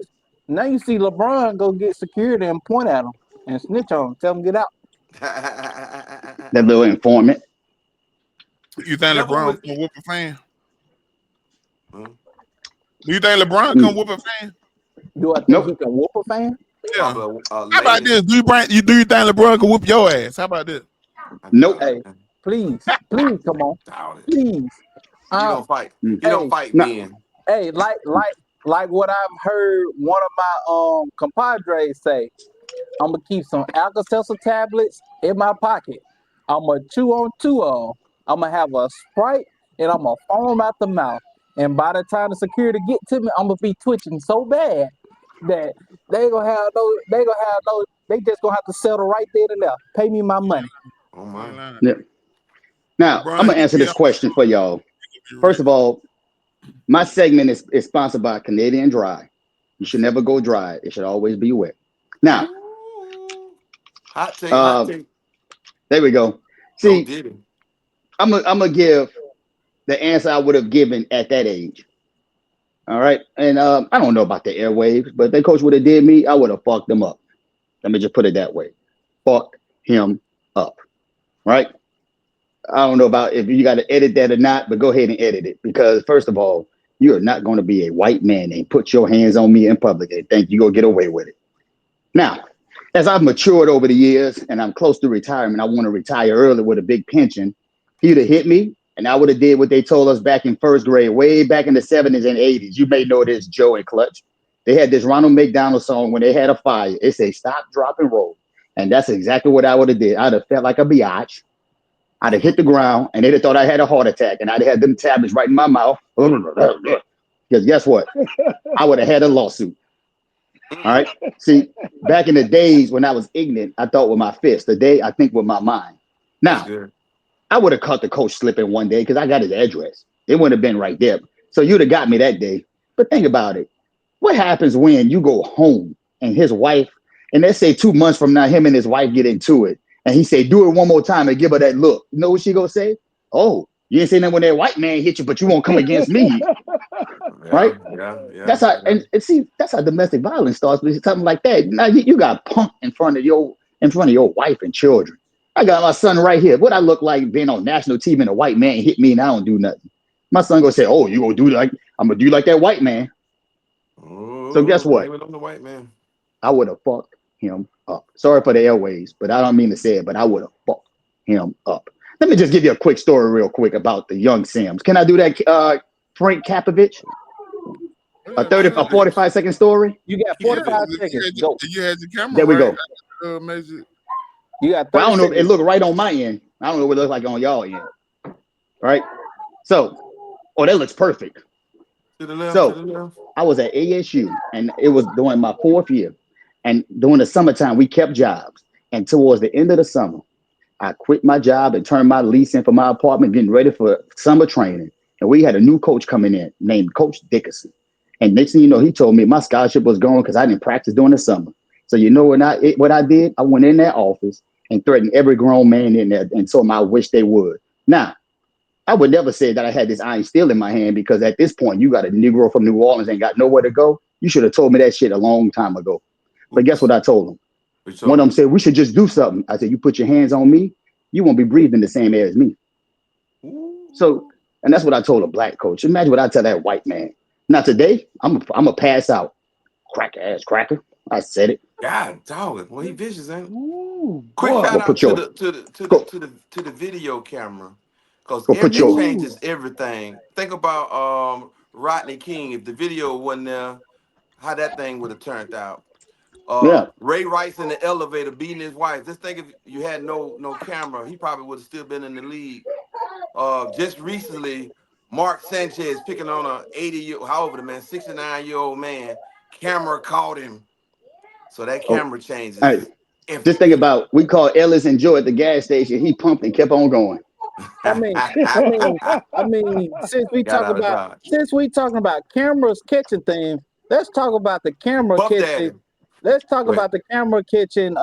now you see LeBron go get security and point at him and snitch on him, tell him get out. That little informant. You think Never LeBron would. can whoop a fan? Hmm? Do you think LeBron can whoop a fan? Do I think he Nope. can whoop a fan? Yeah. Probably a How about lady. this? Do you think LeBron can whoop your ass? How about this? I Nope. doubt Hey, it. please, come on, Doubt it. please. He Uh, don't fight. Mm. He don't hey, fight No. men. hey, like what I've heard one of my compadres say. I'm gonna keep some Alka-Seltzer tablets in my pocket. I'm gonna chew on 2 of them. I'm gonna have a Sprite and I'm gonna foam out the mouth. And by the time the security get to me, I'm gonna be twitching so bad that they just gonna have to settle right there and there. Pay me my money. Oh You ain't my. lying. Yeah. Now, LeBron, I'm he going to answer be this question for y'all. First rich. of all, my segment is sponsored by Canadian Dry. You should never go dry. It should always be wet. Now, Ooh. Hot take. Hot uh, take. there we go. Go See, did it. I'm gonna give the answer I would have given at that age. All right, and I don't know about the airwaves, but if that coach would have did me, I would have fucked them up. Let me just put it that way. Fuck him up. Right? I don't know about if you got to edit that or not, but go ahead and edit it because first of all, you are not going to be a white man and put your hands on me in public and think you're gonna get away with it. Now, as I've matured over the years and I'm close to retirement, I want to retire early with a big pension. He'd have hit me, and I would have did what they told us back in first grade, way back in the 70s and 80s. You may know this, Joe and Clutch. They had this Ronald McDonald song when they had a fire. It say "Stop, Drop, and Roll," and that's exactly what I would have did. I'd have felt like a biatch. I'd have hit the ground, and they'd have thought I had a heart attack, and I'd have had them tablets right in my mouth. Because guess what? I would have had a lawsuit. All right. See, back in the days when I was ignorant, I thought with my fist. Today, I think with my mind. That's Now, good. I would have caught the coach slipping one day because I got his address. It wouldn't have been right there. So you'd have got me that day. But think about it. What happens when you go home and his wife, and let's say 2 months from now, him and his wife get into it, and he say, "Do it one more time," and give her that look. You know what she gonna say? "Oh, you didn't say nothing when that white man hit you, but you won't come against me," Yeah, right? yeah, yeah, That's how, yeah. and see, that's how domestic violence starts with something like that. Now you got punked in front of your wife and children. I got my son right here. What I look like being on national TV and a white man hit me and I don't do nothing. My son gonna say, "Oh, you gonna do like I'm gonna do like that white man." So Oh, guess what? blame it on the white man. I would have fucked him up. Sorry for the airways, but I don't mean to say it, but I would have fucked him up. Let me just give you a quick story real quick about the young Sims. Can I do that, Frank Kapovich? A Yeah, 30, man. a 45-second story? You got Yeah. 45 If seconds. Go. you had your camera There we right, go. Major. You got Well, I 30 don't know if it seconds. looked right on my end. I don't know what it looks like on y'all end. Right? So, oh, that looks perfect. To the left, to So the left. I was at ASU and it was during my 4th year. And during the summertime, we kept jobs. And towards the end of the summer, I quit my job and turned my lease in for my apartment, getting ready for summer training. And we had a new coach coming in named Coach Dickerson. And next thing you know, he told me my scholarship was gone because I didn't practice during the summer. So you know what I did? I went in that office and threatened every grown man in there and told them I wish they would. Now, I would never say that I had this iron steel in my hand because at this point, you got a Negro from New Orleans and got nowhere to go. You should have told me that shit a long time ago. But guess what I told him? One of them said, we should just do something. I said, you put your hands on me, you won't be breathing the same air as me. So, and that's what I told a black coach. Imagine what I tell that white man. Now today, I'm a pass out. Cracker ass cracker. I said it. God dog it. Well, he vicious, ain't he? Ooh, Quick boy. shout Go out put your to the video camera. Because go put it your changes everything. Think about Rodney King. If the video wasn't there, how that thing would have turned out. yeah. Ray Rice in the elevator beating his wife. Just think if you had no camera, he probably would have still been in the league. Just recently, Mark Sanchez picking on a 69-year-old man. Camera caught him. So that Oh, camera all changes right. Just think everything. about we called Ellis and Joe at the gas station. He pumped and kept on going. I mean, I mean, I mean, Got out of Dodge. since we talking about cameras catching things, let's talk about the camera Puff catching. Daddy. Let's talk Wait. about the camera catching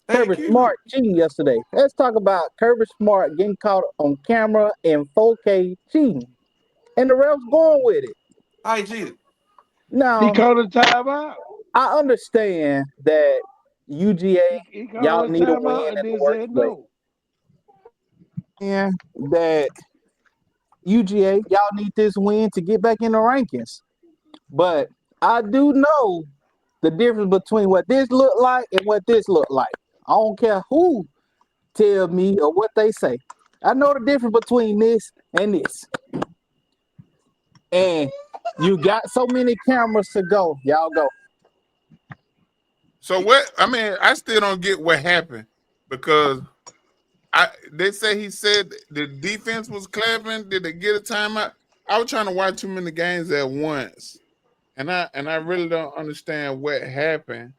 Thank Kirby you. Smart cheating yesterday. Let's talk about Kirby Smart getting caught on camera in 4K cheating. And the refs going with it. How he cheated? He Now, called a timeout. I understand that UGA, He called y'all a need a timeout win and in the then worst said place. no. And that UGA, y'all need this win to get back in the rankings. But I do know the difference between what this look like and what this look like. I don't care who tell me or what they say. I know the difference between this and this. And you got so many cameras to go. Y'all go. So what? I mean, I still don't get what happened because they say he said the defense was clapping. Did they get a timeout? I was trying to watch too many games at once, and I really don't understand what happened.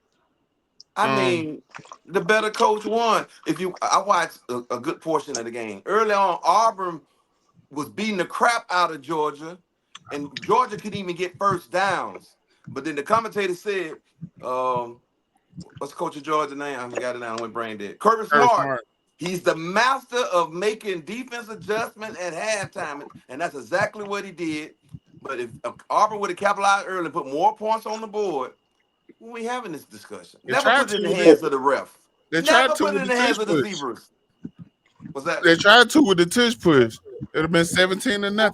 I mean, the better coach won. I watched a good portion of the game. Early on, Auburn was beating the crap out of Georgia, and Georgia couldn't even get first downs. But then the commentator said, what's the coach of Georgia name? I forgot it now. I went brain dead. Kirby Very Smart. smart. He's the master of making defense adjustment at halftime, and that's exactly what he did. But if Auburn would have capitalized early and put more points on the board, we having this discussion. They Never tried put it to in the with hands of the ref. they Never tried to put it with in the the hands tush of the push. Zebras. What's that? They tried to with the tush push. It'd have been 17-0. See what I'm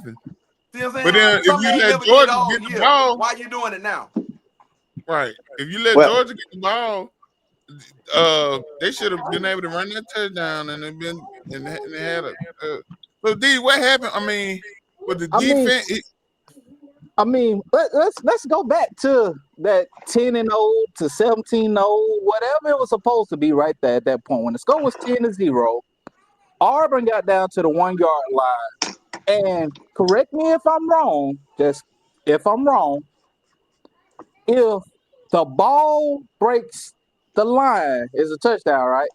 saying? But then if Something you they ain't let never did Georgia all get the year. ball, Why you doing it now? right? If you let Well, Georgia get the ball, they should have been able to run that touchdown and they had a. So D, what happened? I mean, with the defense, Let's go back to that 10-0 to 17-0, whatever it was supposed to be right there at that point. When the score was 10-0, Auburn got down to the 1 yard line. And correct me if I'm wrong, just if I'm wrong, if the ball breaks the line, it's a touchdown, right?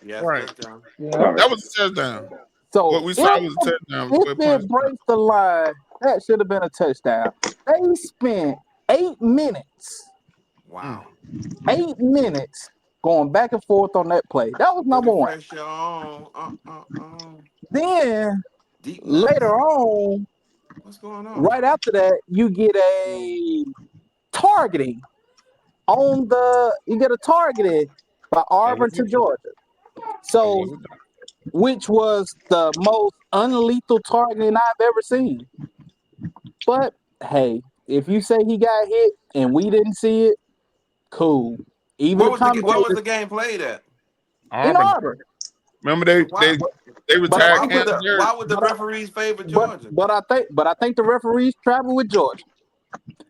Yes, right? touchdown. Yeah. That was a touchdown. So What we saw if, was a touchdown. if But it breaks the line, that should have been a touchdown. They spent 8 minutes Wow. 8 minutes going back and forth on that play. That was Put number the one. pressure on. Then Deep nuts. later on, What's going on? right after that, you get a targeting you get a targeting by Auburn to Georgia. So, which was the most unlethal targeting I've ever seen. But hey, if you say he got hit and we didn't see it, cool. Even Where the was the commentators game played at? in Auburn. Auburn. Remember Why? they retired I Cam Jarrett. Why would the referees favor Georgia? But I think the referees travel with Georgia.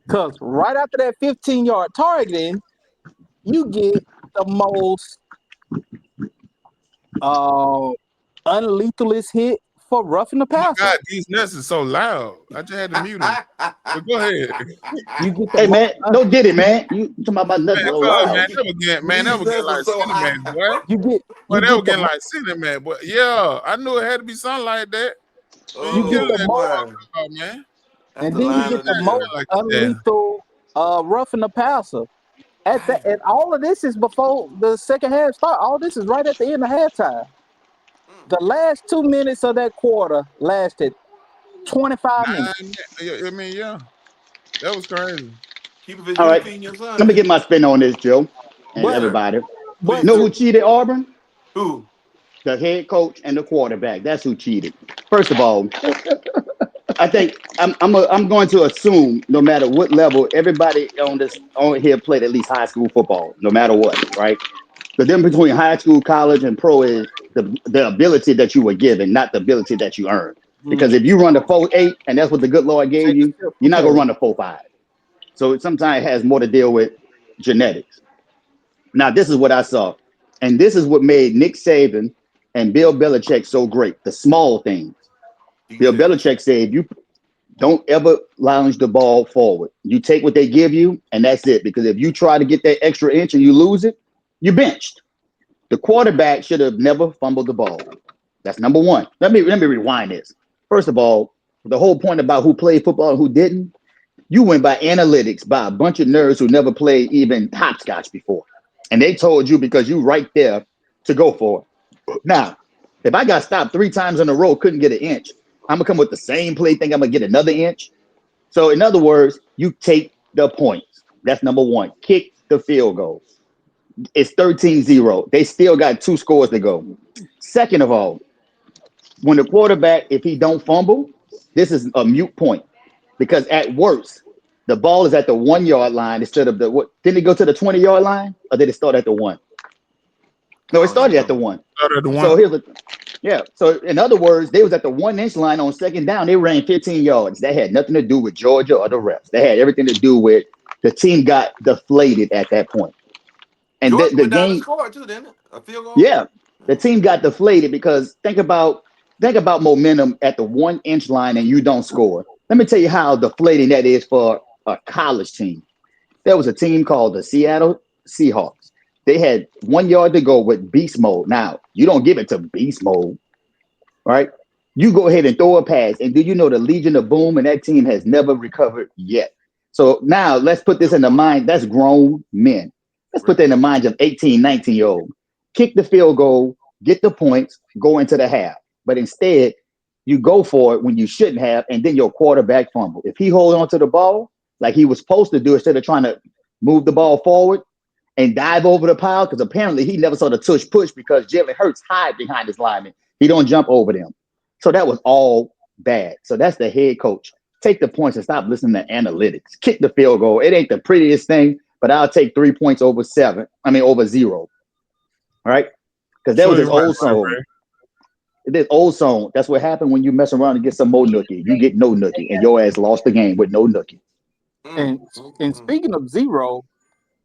Cause right after that 15-yard targeting, you get the most unlethalist hit for roughing the Oh my passer. God, these nuts is so loud. I just had to mute them. But go ahead. You get the hey most man, don't get it, man. You talking about nothing Man, so cuz, loud. man, that These was getting nuts are like so high. cinnamon, boy. you Boy, that was get getting the like cinnamon, boy. Yeah, I knew it had to be something like that. Man, you you get Oh killing the that most boy, ball, man. that's and the then you line get of the the Not most year. like that. unlethal roughing the passer. And all of this is before the second half start. All this is right at the end of halftime. The last 2 minutes of that quarter lasted 25 minutes. 9 minutes. I mean, yeah, that was crazy. Keep it All you right, feeding your let son, me get man. my spin on this, Joe, and Yes, But sir. everybody. but Please Know who do. cheated Auburn? Who? The head coach and the quarterback. That's who cheated. First of all, I think I'm going to assume no matter what level, everybody on here played at least high school football, no matter what, right? The difference between high school, college, and pro is the ability that you were given, not the ability that you earned. Because if you run the 4.8 and that's what the good Lord gave take a you, sip you're from not gonna Kevin. run the 4.5. So it sometimes has more to deal with genetics. Now, this is what I saw. And this is what made Nick Saban and Bill Belichick so great. The small things. Bill Details. Belichick said, you don't ever lounge the ball forward. You take what they give you, and that's it. Because if you try to get that extra inch and you lose it, you're benched. The quarterback should have never fumbled the ball. That's number one. Let me rewind this. First of all, the whole point about who played football and who didn't, you went by analytics by a bunch of nerds who never played even hopscotch before. And they told you because you right there to go for it. Now, if I got stopped 3 times in a row, couldn't get an inch, I'm gonna come with the same play, think I'm gonna get another inch. So in other words, you take the points. That's number one. Kick the field goal. It's 13-0. They still got 2 scores to go. Second of all, when the quarterback, if he don't fumble, this is a mute point because at worst, the ball is at the 1 yard line instead of the what? Didn't it go to the 20 yard line or did it start at the one? I No, it don't even started at the know. one. Started the So one. here's the yeah. So in other words, they was at the 1 inch line on second down. They ran 15 yards. That had nothing to do with Georgia or the refs. They had everything to do with the team got deflated at that point. And Georgia the went down and game, scored too, didn't it? A field goal. yeah, the team got deflated because think about momentum at the 1 inch line and you don't score. Let me tell you how deflating that is for a college team. There was a team called the Seattle Seahawks. They had 1 yard to go with beast mode. Now, you don't give it to beast mode, right? You go ahead and throw a pass. And do you know the Legion of Boom and that team has never recovered yet? So now let's put this Good in the point. mind. That's grown men. Let's put Great that in the point. minds of 18, 19-year-old. Kick the field goal, get the points, go into the half. But instead, you go for it when you shouldn't have, and then your quarterback fumble. If he hold on to the ball like he was supposed to do instead of trying to move the ball forward and dive over the pile, because apparently he never saw the tush push because Jalen Hurts hide behind his lineman. He don't jump over them. So that was all bad. So that's the head coach. Take the points and stop listening to analytics. Kick the field goal. It ain't the prettiest thing, but I'll take 3 points over 7. I mean over 0. Right? Because that Sure, was his you're right, old right, song. Ray. This old song. That's what happened when you mess around and get some more nookie. You get no nookie, and your ass lost the game with no nookie. Mm, And mm, and mm. speaking of zero,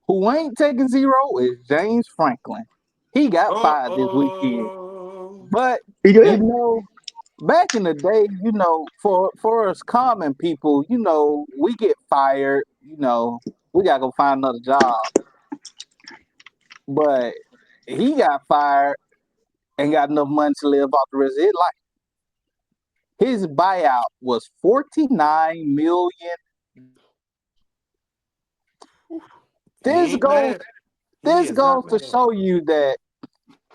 who ain't taking zero is James Franklin. He got fired this weekend. Oh. But You you good? know, back in the day, for us common people, we get fired, we gotta go find another job. But he got fired and got enough money to live off the rest of his life. His buyout was $49 million. He This ain't goes mad. He this is not goes to mad. show you that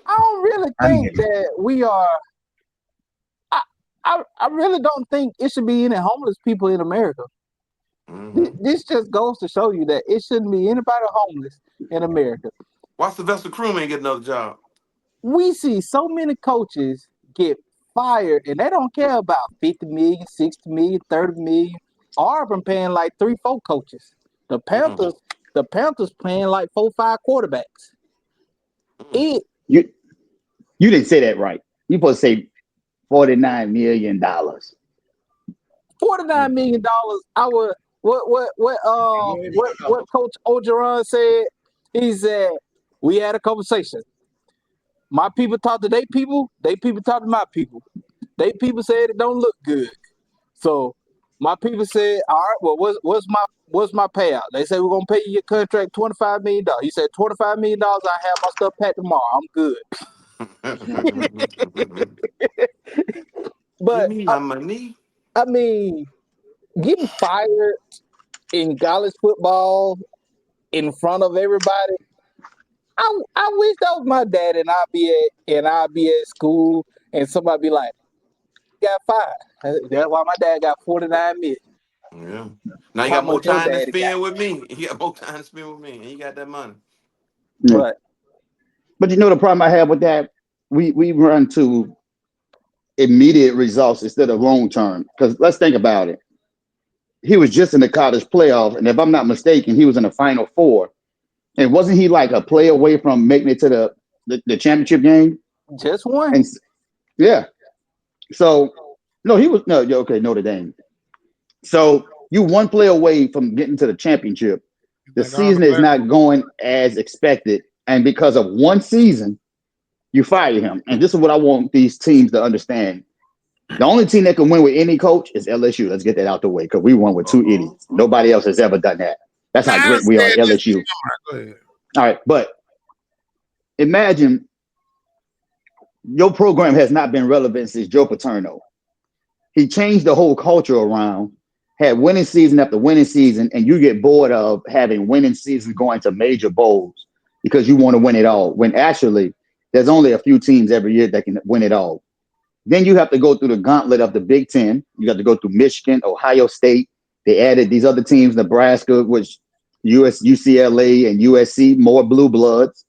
I don't really I think mean, that we are. I really don't think it should be any homeless people in America. Mm-hmm. This just goes to show you that it shouldn't be anybody homeless in America. Why Sylvester Crewman get another job? We see so many coaches get fired and they don't care about 50 million, 60 million, 30 million. Auburn paying like 3, 4 coaches. The Mm, Panthers, the Panthers paying like 4, 5 quarterbacks. mm. It you didn't say that right. You supposed to say $49 million. $49 million. I would what Coach Ogeron said. He said we had a conversation. My people talk to they people talk to my people. They people said it don't look good. So my people said, all right, well, what's my payout? They said we're gonna pay you your contract $25 million. He said $25 million. I have my stuff packed tomorrow. I'm good. Give But me my money. I mean, getting fired. in college football in front of everybody. I wish that was my dad, and I'd be at school, and somebody be like, "Got 5." That's why my dad got 49 million. Yeah. Now you How got more much your time to daddy got? spend with me. You got more time to spend with me, and you got that money. Yeah. But But you know the problem I have with that, we run to immediate results instead of long term. Because let's think about it. He was just in the college playoff, and if I'm not mistaken, he was in the Final Four. And wasn't he like a play away from making it to the championship game? just one. And yeah, so no, he was no okay Notre Dame. So you one play away from getting to the championship. You The think all the season is players? not going as expected, and because of one season, you fire him. And this is what I want these teams to understand. The only team that can win with any coach is LSU. Let's get that out the way because we won with two Uh-oh. idiots. Nobody else has ever done that. That's Now, how I great we are, said this. LSU. Go ahead. All right, but imagine your program has not been relevant since Joe Paterno. He changed the whole culture around, had winning season after winning season, and you get bored of having winning seasons going to major bowls because you want to win it all. When actually, there's only a few teams every year that can win it all. Then you have to go through the gauntlet of the Big Ten. You have to go through Michigan, Ohio State. They added these other teams, Nebraska, which UCLA and USC, more blue bloods.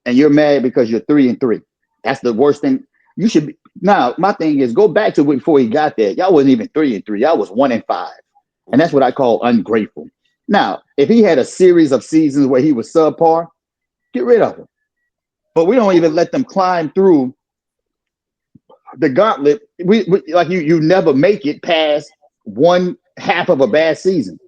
And you're mad because you're 3-3. That's the worst thing. You should be. Now, my thing is go back to before he got there. Y'all wasn't even 3-3. Y'all was 1-5. And that's what I call ungrateful. Now, if he had a series of seasons where he was subpar, get rid of him. But we don't even let them climb through the gauntlet. We like you never make it past one half of a bad season.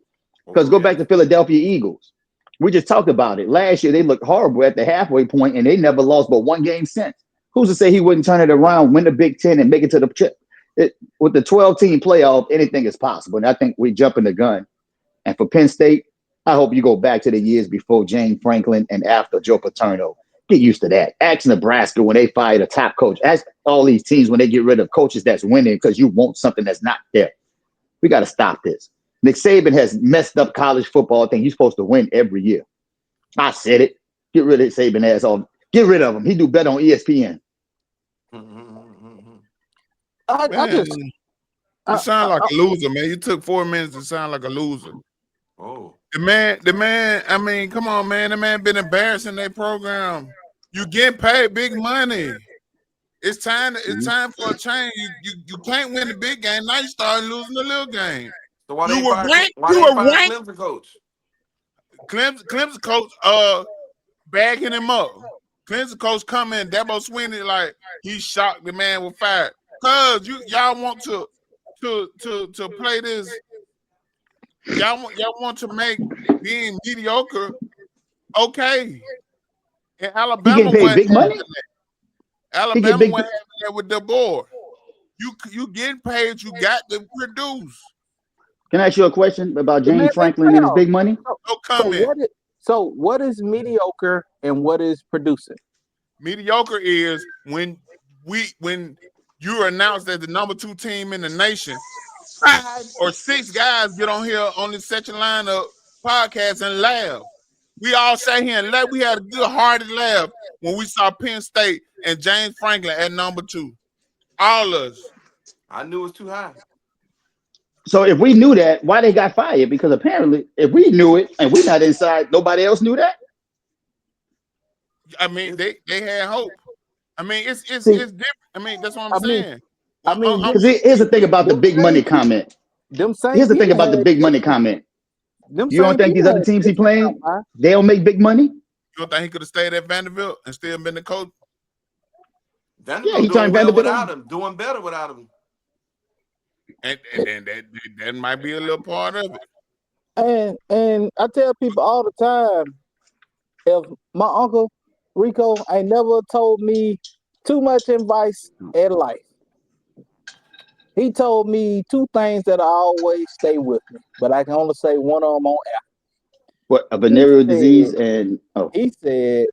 Because go back to Philadelphia Eagles. We just talked about it. Last year, they looked horrible at the halfway point, and they never lost but one game since. Who's to say he wouldn't turn it around, win the Big Ten, and make it to the chip? With the 12-team playoff, anything is possible. And I think we jumping the gun. And for Penn State, I hope you go back to the years before James Franklin and after Joe Paterno. Get used to that. Ask Nebraska when they fired a top coach. Ask all these teams when they get rid of coaches that's winning because you want something that's not there. We got to stop this. Nick Saban has messed up college football thing. He's supposed to win every year. I said it. Get rid of Saban ass off. Get rid of him. He do better on ESPN. Man, you sound like a loser, man. You took 4 minutes to sound like a loser. Oh. The man, I mean, come on, man. The man been embarrassing that program. You getting paid big money. It's time for a change. You can't win the big game. Now you start losing the little game. So why You they were fire ranked. why You they were fire ranked. Clemson coach? Clemson coach bagging him up. Clemson coach come in, Dabo Swinney, like he shocked the man with fire. Cause y'all want to play this. Y'all want to make being mediocre okay. And He Alabama getting paid wasn't big money. having that. He get Alabama big. wasn't having that with the board. You getting paid, you got to produce. Can I ask you a question about the man James been Franklin and his playoff. big money? No comment. What is mediocre and what is producing? Mediocre is when you are announced as the number 2 team in the nation. 5 or 6 guys get on here on this section lineup podcast and laugh. We all sat here and laugh. We had a good hearted laugh when we saw Penn State and James Franklin at number 2. All of us. I knew it was too high. So if we knew that, why they got fired? Because apparently, if we knew it and we not inside, nobody else knew that. I mean, they had hope. I mean, it's See, different. I mean, that's what I'm saying. because here's the thing about the big money comment. Them same Here's the thing people about the had big money comment. them You don't same think these people other had teams he Texas out, playing, man. they don't make big money? You don't think he could have stayed at Vanderbilt and still been the coach? Yeah, Vanderbilt he doing turned well Vanderbilt without on. him, doing better without him. And then that might be a little part of it. And I tell people all the time, if my uncle Rico ain't never told me too much advice in life. He told me 2 things that I always stay with me, but I can only say one of them on air. What, a venereal disease and He said,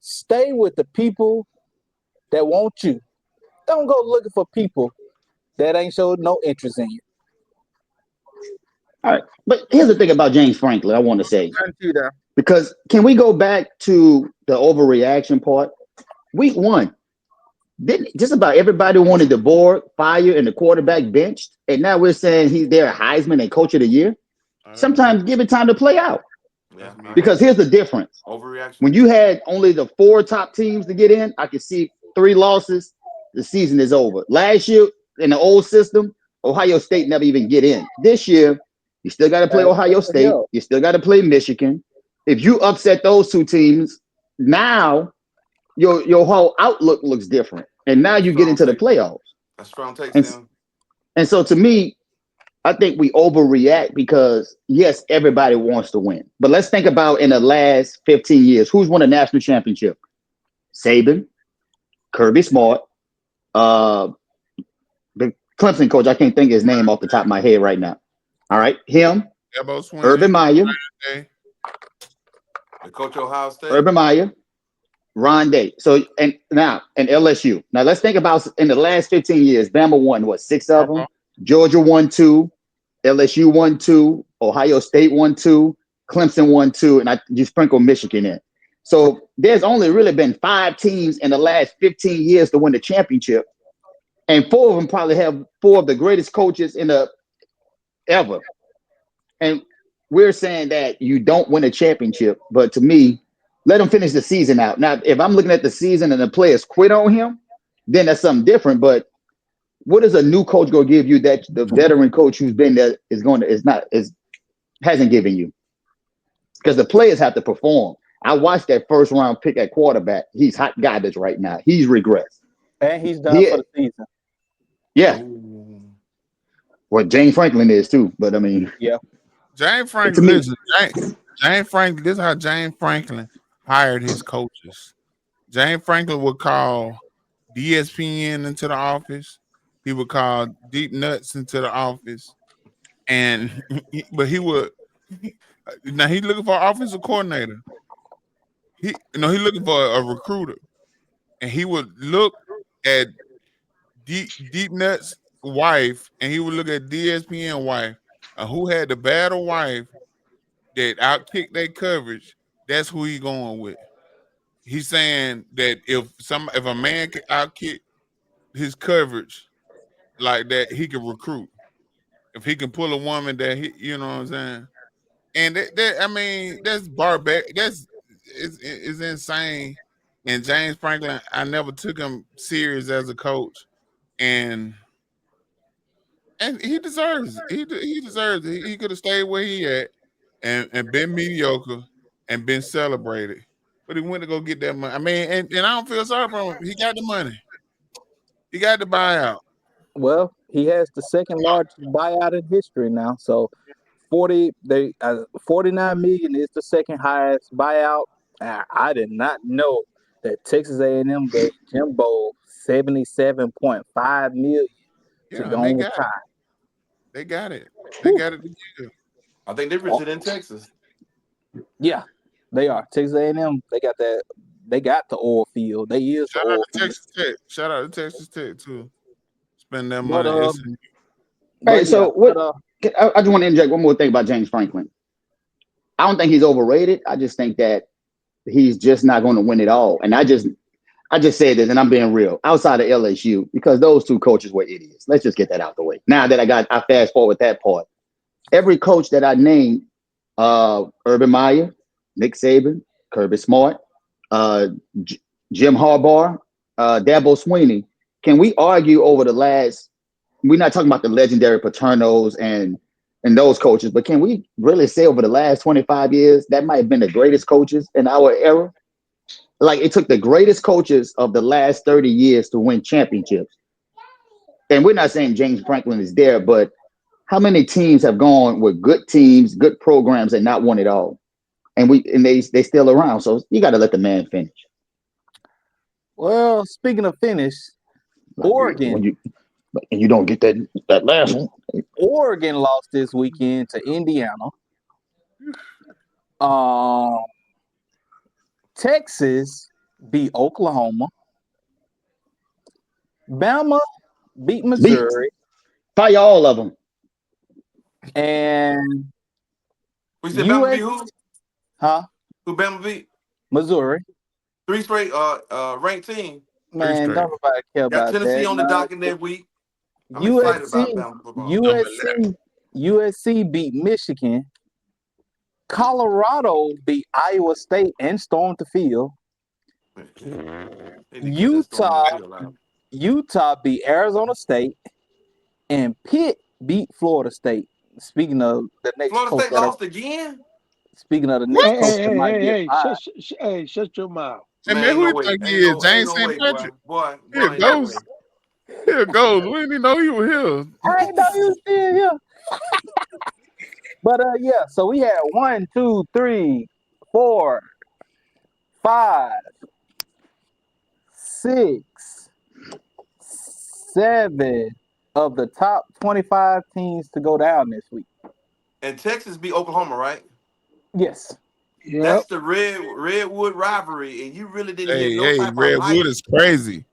stay with the people that want you. Don't go looking for people that ain't showed no interest in you. All right. But here's the thing about James Franklin, I want to say. Nothing to there. Because can we go back to the overreaction part? Week 1, didn't just about everybody wanted the board fired and the quarterback benched, and now we're saying he's their Heisman and Coach of the Year. That's me. Sometimes give it time to play out. Yeah, That's me. I heard Because here's the difference: overreaction. when you had only the 4 top teams to get in, I could see 3 losses, the season is over. Last year in the old system, Ohio State never even get in. This year, you still got to play Ohio State. You still got to play Michigan. If you upset those 2 teams, now your whole outlook looks different. And now you get Strong into the take. playoffs. That's strong take, And, Sam. and so to me, I think we overreact because, yes, everybody wants to win. But let's think about in the last 15 years, who's won a national championship? Saban, Kirby Smart, the Clemson coach, I can't think of his name off the top of my head right now. All right, him, Elbow swing. Urban Meyer, Okay. The coach of Ohio State. Urban Meyer, Ron Day. So and LSU. Now let's think about in the last 15 years, Bama won what 6 of them? Georgia won 2, LSU won 2, Ohio State won 2, Clemson won 2, and you sprinkle Michigan in. So there's only really been 5 teams in the last 15 years to win the championship, and 4 of them probably have 4 of the greatest coaches in the ever. And we're saying that you don't win a championship, but to me, let him finish the season out. Now, if I'm looking at the season and the players quit on him, then that's something different. But what is a new coach going to give you that the veteran coach who's been there hasn't given you? Because the players have to perform. I watched that first round pick at quarterback. He's hot garbage right now. He's regressed. And he's done for the season. Yeah. Ooh. Well, James Franklin is too. But I mean, yeah. James Franklin, listen, James Franklin, this is how James Franklin hired his coaches. James Franklin would call DSPN into the office. He would call Deep Nuts into the office. And but he would now he's looking for an offensive coordinator. He looking for a recruiter. And he would look at Deep Nuts wife and he would look at DSPN wife who had the better wife that outkicked their coverage, that's who he going with. He's saying that if a man can outkick his coverage like that, he can recruit. If he can pull a woman that you know what I'm saying. And I mean, that's barbaric. It's insane. And James Franklin, I never took him serious as a coach, and he deserves it. He deserves it. He could have stayed where he at and been mediocre and been celebrated. But he went to go get that money. I mean, and I don't feel sorry for him. He got the money. He got the buyout. Well, he has the second largest buyout in history now. So 49 million is the second highest buyout. I did not know that Texas A&M gave Jimbo 77.5 million to Yeah, go and they on the got it. tie. They got it. They got it together. I think they're richer in Texas. Yeah, they are. Texas A&M, they got that. They got the oil field. They is the Shout out oil to field. Texas Tech. Shout out to Texas Tech too. Spend that But money. hey, so what? But, I just want to interject one more thing about James Franklin. I don't think he's overrated. I just think that he's just not going to win it all. And I just said this, and I'm being real. Outside of LSU, because those 2 coaches were idiots. Let's just get that out the way. Now that I fast forward that part. Every coach that I named, Urban Meyer, Nick Saban, Kirby Smart, Jim Harbaugh, Dabo Sweeney. Can we argue over the last? We're not talking about the legendary Paternos and those coaches, but can we really say over the last 25 years that might have been the greatest coaches in our era? Like it took the greatest coaches of the last 30 years to win championships. And we're not saying James Franklin is there, but how many teams have gone with good teams, good programs, and not won it all? And they still around. So you got to let the man finish. well, speaking of finish, Oregon. And you don't get that last one. Oregon lost this weekend to Indiana. Texas beat Oklahoma. Bama beat Missouri. Fire all of them. And We said Bama US, beat who? huh? Who Bama beat? Missouri. 3 straight ranked team. Three Man, straight. don't nobody care Got about Tennessee that, on the man. docket that week. I'm excited USC, about Bama football. Number USC beat Michigan. Colorado beat Iowa State and stormed the field. They need to cut that storm in the Utah, field out. Utah beat Arizona State, and Pitt beat Florida State. Speaking of the next Florida coach State that, lost again? speaking of the What? next Hey, coach hey, that hey, might hey, get hey, fired. shut your mouth. Hey Man, man, ain't who no you way. think he is? Ain't James no St. way, boy. Patrick. Boy, Here ain't no goes. way. Here goes. We didn't know he was here. I ain't know you still here. But yeah, so we had 1, 2, 3, 4, 5, 6, 7 of the top 25 teams to go down this week. And Texas beat Oklahoma, right? Yes. Yep. That's the Redwood rivalry, and you really didn't hear no Hey, type of hype. Redwood is crazy.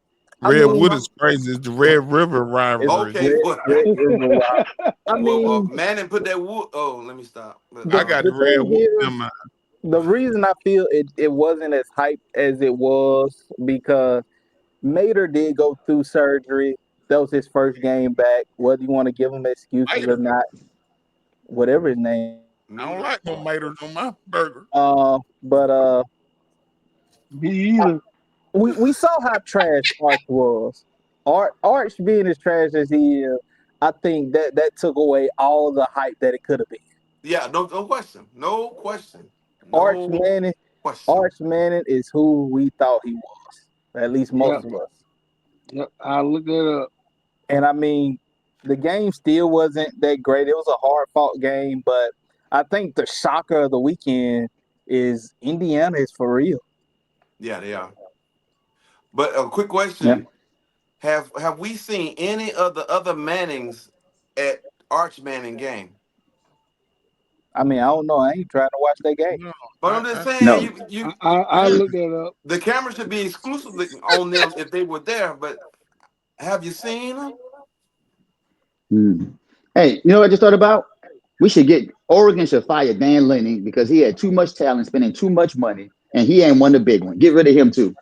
I mean, Redwood is crazy. It's the Red River it's rivalry. Okay, well, Red River Wild. I mean, Manning put that wood. Oh, let me stop. But I got the the thing Redwood in is, my the reason I feel it wasn't as hyped as it was because Mater did go through surgery. That was his first game back. Whether you want to give him excuses or Mater. not, whatever his name is. I don't like no maters on my burger. But Me either. we saw how trash Arch was. Arch being as trash as he is, I think that took away all the hype that it could have been. yeah, no question, no question, Arch no Manning, question. Arch Manning is who we thought he was. At least Yep. most of us. Yep. I looked that up. And I mean, the game still wasn't that great. It was a hard fought game, but I think the shocker of the weekend is Indiana is for real. Yeah, they are. But a quick Yeah. question: Have we seen any of the other Mannings at Arch Manning game? I mean, I don't know. I ain't trying to watch that game. No, But I'm just saying, No. I you looked that up. the camera should be exclusively on them if they were there. But have you seen them? Hmm. Hey, you know what I just thought about? We should get Oregon should fire Dan Lanning because he had too much talent, spending too much money, and he ain't won the big one. Get rid of him too.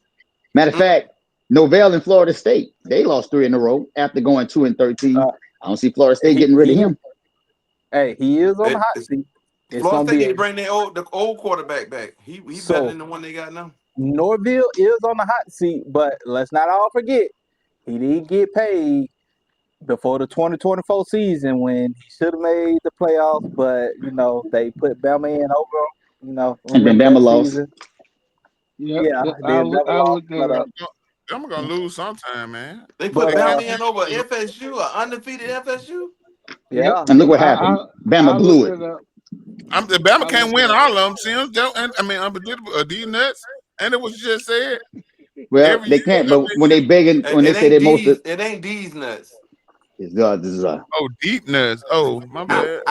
Matter of Mm, fact, Novell in Florida State, they lost 3 in a row after going 2-13. Uh, I don't see Florida State he, getting rid of he, him. hey, he is on the hot it's, seat. It's Florida gonna State be need a to bring the old quarterback back. He better so than the one they got now. Norville is on the hot seat, but let's not all forget he did get paid before the 2024 season when he should have made the playoffs, but they put Bama in over. And then Remember Bama that lost. season? Yep. Yeah, Yep. then Bama I lost, looked that up. I'm gonna lose sometime, man. They but put They can't Bama be in over losing. FSU, a undefeated FSU. Yep. yeah, And look what I happened. Bama looked blew it. that up. The Bama I can't looked win it up. all of them. Sims, and I mean, unpredictable. D nuts, and it was just said Well, every they year. can't, I but mean, when they begging, when they It say ain't they most of D's. It ain't D's nuts. this is oh, deep nuts. Oh, my bad.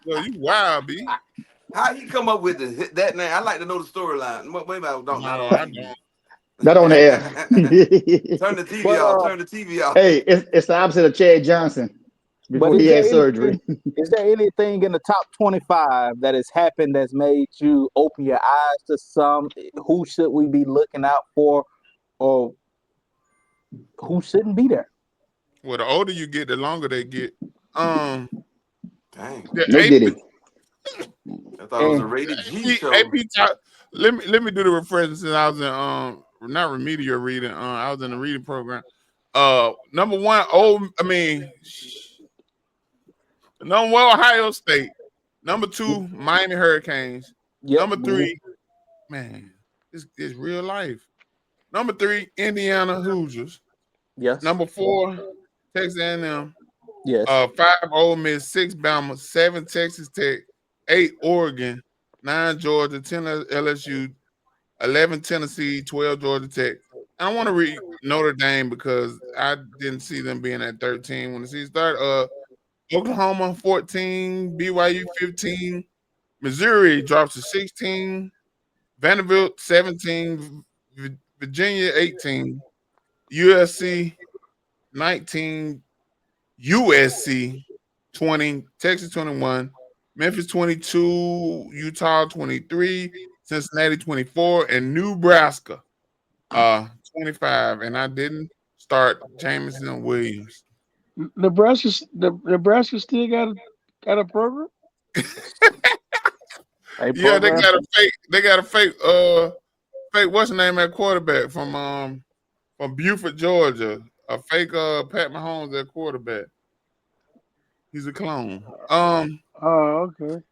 Yo, you wild, B. How he come up with that name? I like to know the storyline. Maybe I don't. No, Not on I TV. don't. not on the air. Turn the TV but off. Turn the TV off. Hey, it's the opposite of Chad Johnson but before he had surgery. is there anything in the top 25 that has happened that's made you open your eyes to some? Who should we be looking out for, or who shouldn't be there? Well, the older you get, the longer they get. Um, Dang. the No AP, diddy. I thought it was a And rated G AP show. top. Let me do the refresher since I was in not remedial reading. I was in the reading program. Number one, number one, Ohio State. Number two, Miami Hurricanes. yep, Number three, man, this real life. Number three, Indiana Hoosiers. yes, Number four, Texas A&M. yes. Five, Ole Miss. Six, Bama. Seven, Texas Tech. Eight, Oregon. Nine, Georgia. 10, LSU. 11, Tennessee. 12, Georgia Tech. I want to read Notre Dame because I didn't see them being at 13 when the season started. Oklahoma 14, BYU 15, Missouri drops to 16, Vanderbilt 17, Virginia 18, USC 19, USC 20, Texas 21, Memphis 22, Utah 23, Cincinnati 24, and Nebraska 25. And I didn't start Jameson Williams. Nebraska still got a program. A Yeah, program. they got a fake what's the name at quarterback from Buford, Georgia. A fake Pat Mahomes at quarterback. He's a clone. Oh, okay.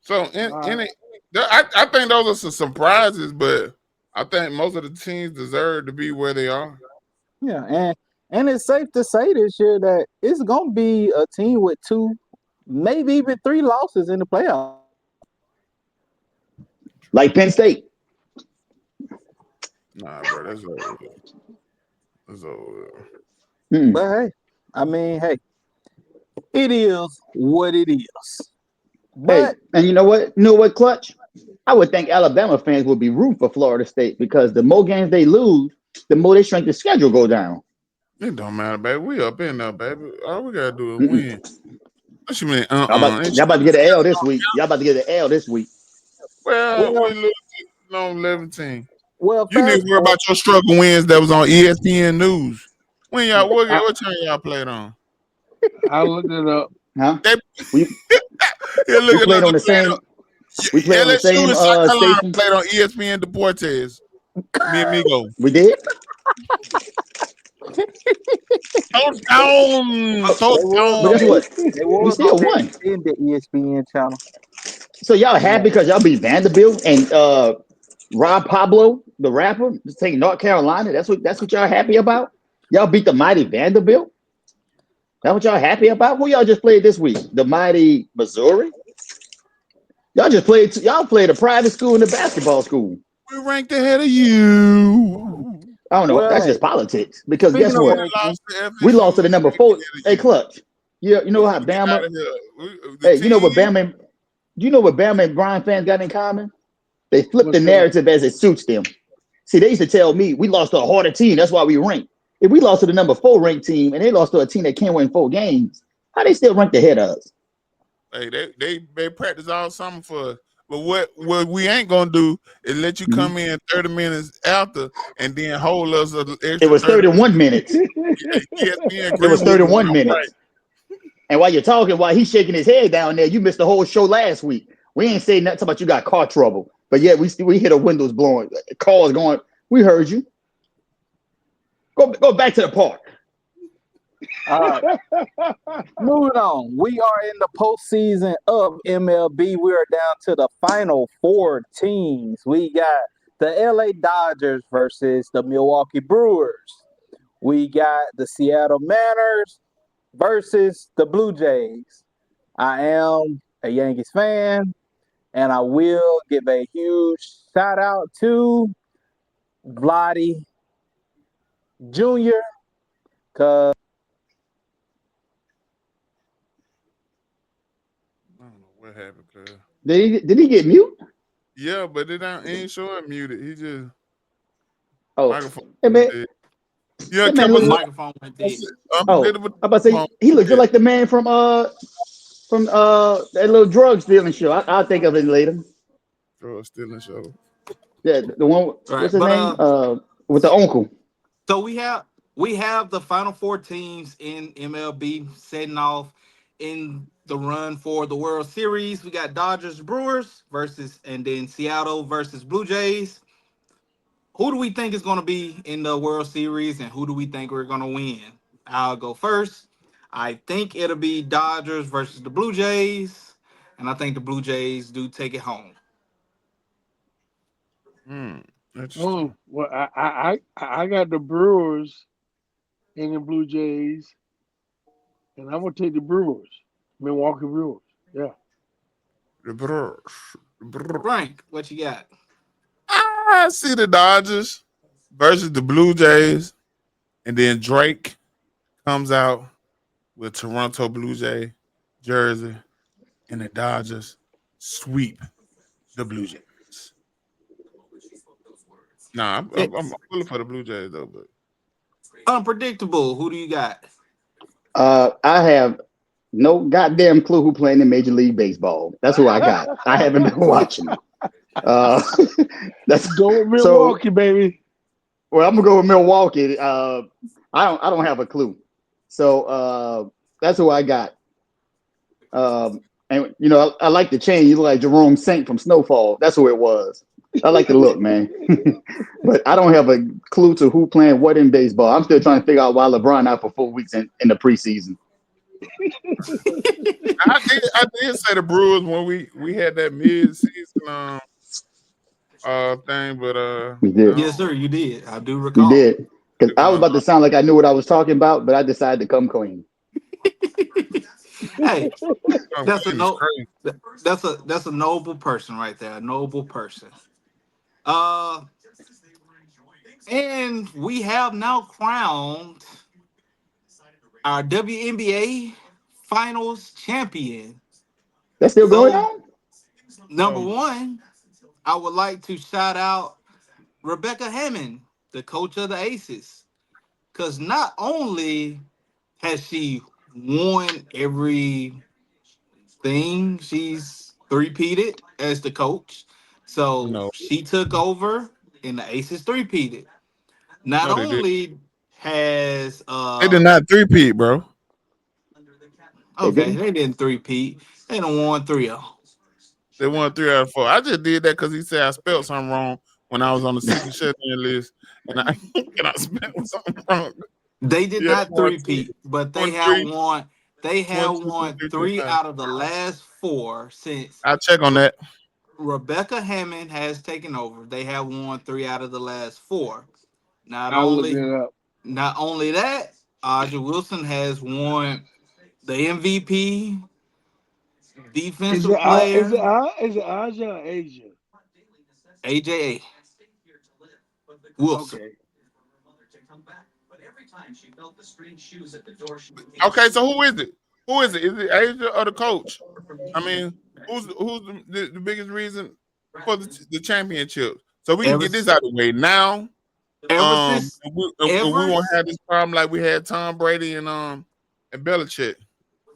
So All right. I think those are some surprises, but I think most of the teams deserve to be where they are. Yeah, and it's safe to say this year that it's gonna be a team with 2, maybe even 3 losses in the playoffs. Like Penn State. Nah, bro, that's over. That's over. Mm. But hey, I mean, hey, it is what it is. Hey, But and you know what? You know what, Clutch? I would think Alabama fans would be rooting for Florida State because the more games they lose, the more their strength of schedule go down. It don't matter, baby. We up in there, baby. All we gotta do is Mm-mm. win. What you mean? Y'all about to get an L this week. Y'all about to get an L this week. Well, we well, lose on 11. well, You need to fast worry forward. about your struggle wins that was on ESPN News. When y'all I what time y'all played on? I looked it up. Huh? They We you're we looking played at on the the played same on we played on the LSU same and South Carolina station. played on ESPN Deportes. Me and Migo. We did. Touchdown! But, They was but Touchdown! guess on what? they We was on still that won. extended ESPN channel. So y'all happy Yeah. because y'all beat Vanderbilt and Rob Pablo, the rapper, just taking North Carolina. That's what y'all happy about? Y'all beat the mighty Vanderbilt? That what y'all happy about? Who y'all just played this week? The mighty Missouri? Y'all played a private school and a basketball school. We ranked ahead of you. I don't know. Well, That's hey, just politics. Because speaking guess of We what? done ranking, lost to We lost to FSU. the We number ranked four. ahead of Hey, you. Clutch. You know We how finna get out Bama. of here. The Hey, you know what team. Bama? Do you know what Bama and Brian fans got in common? They flip the What's that? narrative as it suits them. See, they used to tell me we lost to a harder team. That's why we ranked. If we lost to the number 4 ranked team and they lost to a team that can't win 4 games, how they still ranked ahead of us? Hey, they practice all summer for us. But what we ain't gonna do is let you Mhm. come in 30 minutes after and then hold us an It extra was 30 31 minutes. minutes. ESPN It was Greenwood was 31 on minutes. And while you're talking, while he's shaking his head down there, you missed the whole show last week. We ain't saying nothing about you got car trouble, but yet we hear the windows blowing, cars going. We heard you. Go back to the park. all right. Moving on. We are in the postseason of MLB. We are down to the final 4 teams. We got the LA Dodgers versus the Milwaukee Brewers. We got the Seattle Mariners versus the Blue Jays. I am a Yankees fan, and I will give a huge shout out to Vladdy Jr. because I don't know what happened, cuz. Did he get mute? Yeah, but it ain't showing muted. He just Oh, microphone hey went man, dead. Yeah, that man kept look. us Microphone went dead. Oh, unpredictable. I'm about to say he looked just like the man from that little drug stealing show. I'll think of it later. Drug stealing show. Yeah, the one. Right. What's his name? With the uncle. So we have the final 4 teams in MLB setting off in the run for the World Series. We got Dodgers Brewers versus and then Seattle versus Blue Jays. Who do we think is going to be in the World Series and who do we think we're going to win? I'll go first. I think it'll be Dodgers versus the Blue Jays, and I think the Blue Jays do take it home. Hmm. Interesting. Oh, well, I got the Brewers and the Blue Jays, and I'm gonna take the Brewers, Milwaukee Brewers. Yeah. The Brewers. The Brewers. Frank, what you got? I see the Dodgers versus the Blue Jays, and then Drake comes out with Toronto Blue Jay jersey, and the Dodgers sweep the Blue Jays. Nah, I'm pulling for the Blue Jays though, but Unpredictable. Who do you got? I have. No goddamn clue who playing in Major League Baseball. That's who I got. I haven't been watching it. Uh, that's Go with so. Milwaukee, baby. Well, I'm gonna go with Milwaukee. I don't have a clue. So that's who I got. And I like the chain. You look like Jerome Saint from Snowfall. That's who it was. I like the look, man. But I don't have a clue to who playing what in baseball. I'm still trying to figure out why LeBron out for 4 weeks in the preseason. I did say the Brewers when we had that mid season thing, but We did. Yes, sir. You did. I do We recall. did. Because I was my about to sound like I knew what I was talking about, but I decided to come clean. Hey, that's a team is no. crazy. That's a noble person right there. A noble person. Uh, and we have now crowned our WNBA Finals champion. That's still going So, on? number Um, one, I would like to shout out Rebecca Hammond, the coach of the Aces, because not only has she won everything, she's three-peated as the coach. So no, she took over and the Aces three-peated. Not no, they did. only has They did not three-peat, bro. They okay, didn't? they didn't three-peat. They done won 3-0. They won 3 out of 4. I just did that because he said I spelled something wrong when I was on the secret shut-in list, and I and I spelled something wrong. They did Yeah, not three-peat, but they have 23, won. They have 22, won 23, three 25. out of the last four since I'll check on that. Rebecca Hammond has taken over. They have won three out of the last four. Not I'll look only it up. not only that, Audrey Wilson has won the MVP, Is defensive it player, is it Aja or Asia? AJA Wilson. Okay. Okay, so who is it? Who is it? Is it Asia or the coach? I mean, who's the biggest reason for the championship? So we can Ever get this out of the way now. ever since And we ever won't have this problem like we had Tom Brady and Belichick.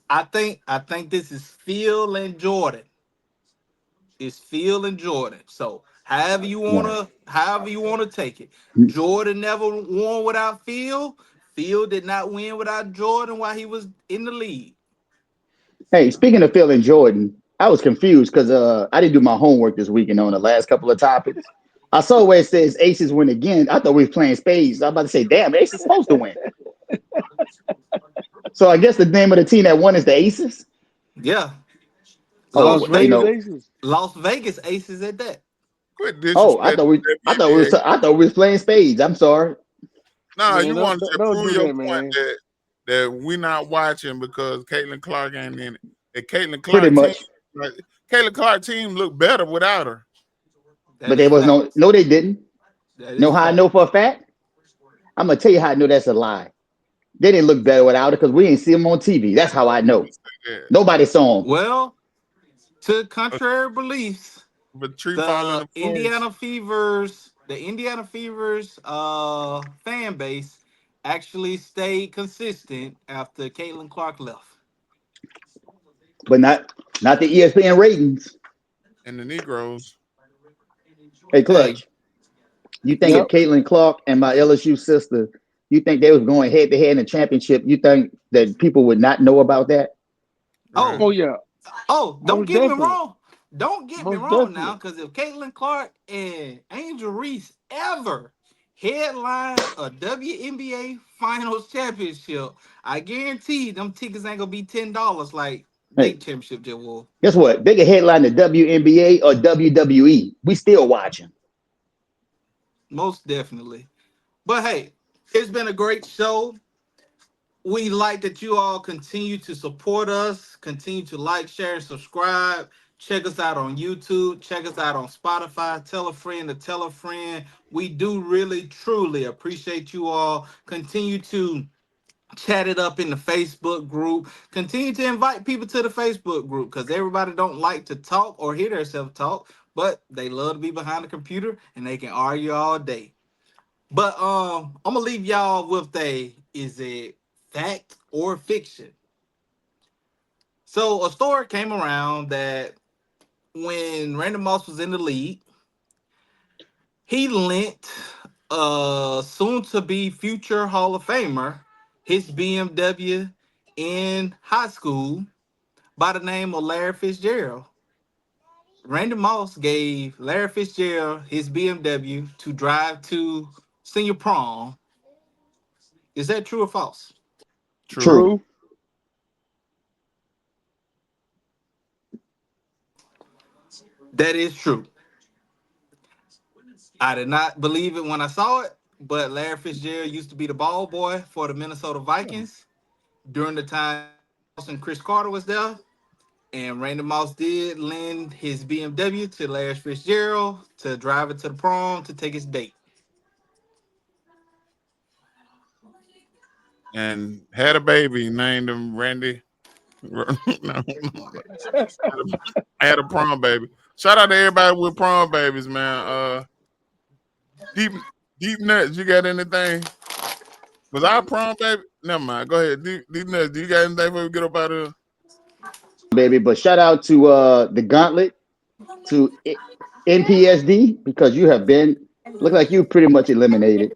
I think this is Phil and Jordan. It's Phil and Jordan. So Right. however you wanna take it. Jordan never won without Phil. Phil did not win without Jordan while he was in the league. Hey, speaking of Phil and Jordan, I was confused because I didn't do my homework this weekend on the last couple of topics. I saw where it says Aces win again. I thought we was playing spades. I was about to say, damn, Aces supposed to win. So I guess the name of the team that won is the Aces. Yeah. Oh, Las So you they Vegas know, Aces. Las Vegas Aces at that. Quit oh, disrespecting I the thought WNBA. we was playing spades. I'm sorry. No, Man, you want to don't prove do your that, point man. that we not watching because Caitlin Clark ain't in it. That Pretty much. Like, Caitlin Clark team look better without her. That But is there was fact. no, they didn't. That Know is how I fact. know for a fact? I'm gonna tell you how I know that's a lie. They didn't look better without it because we didn't see them on TV. That's how I know. Yeah. Nobody saw them. Well, to A, contrary beliefs, a tree fall in the forest. The Indiana Fevers fan base actually stayed consistent after Caitlin Clark left. But not the ESPN ratings. And the Negroes. Hey, Hey, Clutch, you think if Yep. Caitlin Clark and my LSU sister, you think they was going head to head in the championship, you think that people would not know about that? Right. Oh oh, yeah. don't Most get me definitely. wrong. Don't get me Most wrong now, definitely. because if Caitlin Clark and Angel Reese ever headline a WNBA Finals championship, I guarantee them tickets ain't gonna be $10 like they Hey, championship just was. guess what? They could headline the WNBA or WWE. We still watching. Most definitely. But hey, it's been a great show. We like that you all continue to support us, continue to like, share, and subscribe. Check us out on YouTube. Check us out on Spotify. Tell a friend to tell a friend. We do really, truly appreciate you all. Continue to chat it up in the Facebook group. Continue to invite people to the Facebook group because everybody don't like to talk or hear themselves talk, but they love to be behind the computer and they can argue all day. But I'm gonna leave y'all with a is it fact or fiction? So a story came around that when Randy Moss was in the league, he lent soon to be future Hall of Famer his BMW in high school by the name of Larry Fitzgerald. Randy Moss gave Larry Fitzgerald his BMW to drive to senior prom. Is that true or false? True. True. True. That is true. I did not believe it when I saw it, but Larry Fitzgerald used to be the ball boy for the Minnesota Vikings during the time Moss and Chris Carter was there. And Randy Moss did lend his BMW to Larry Fitzgerald to drive it to the prom to take his date. And had a baby named him Randy. No, had a prom baby. Shout out to everybody with prom babies, man. Deep deep nuts. You got anything? Was our prom baby? Never mind. Go ahead. Deep nuts. Do you got anything before we get up out of here? Baby. But shout out to the Gauntlet, to NPSD, because you have been look like you pretty much eliminated.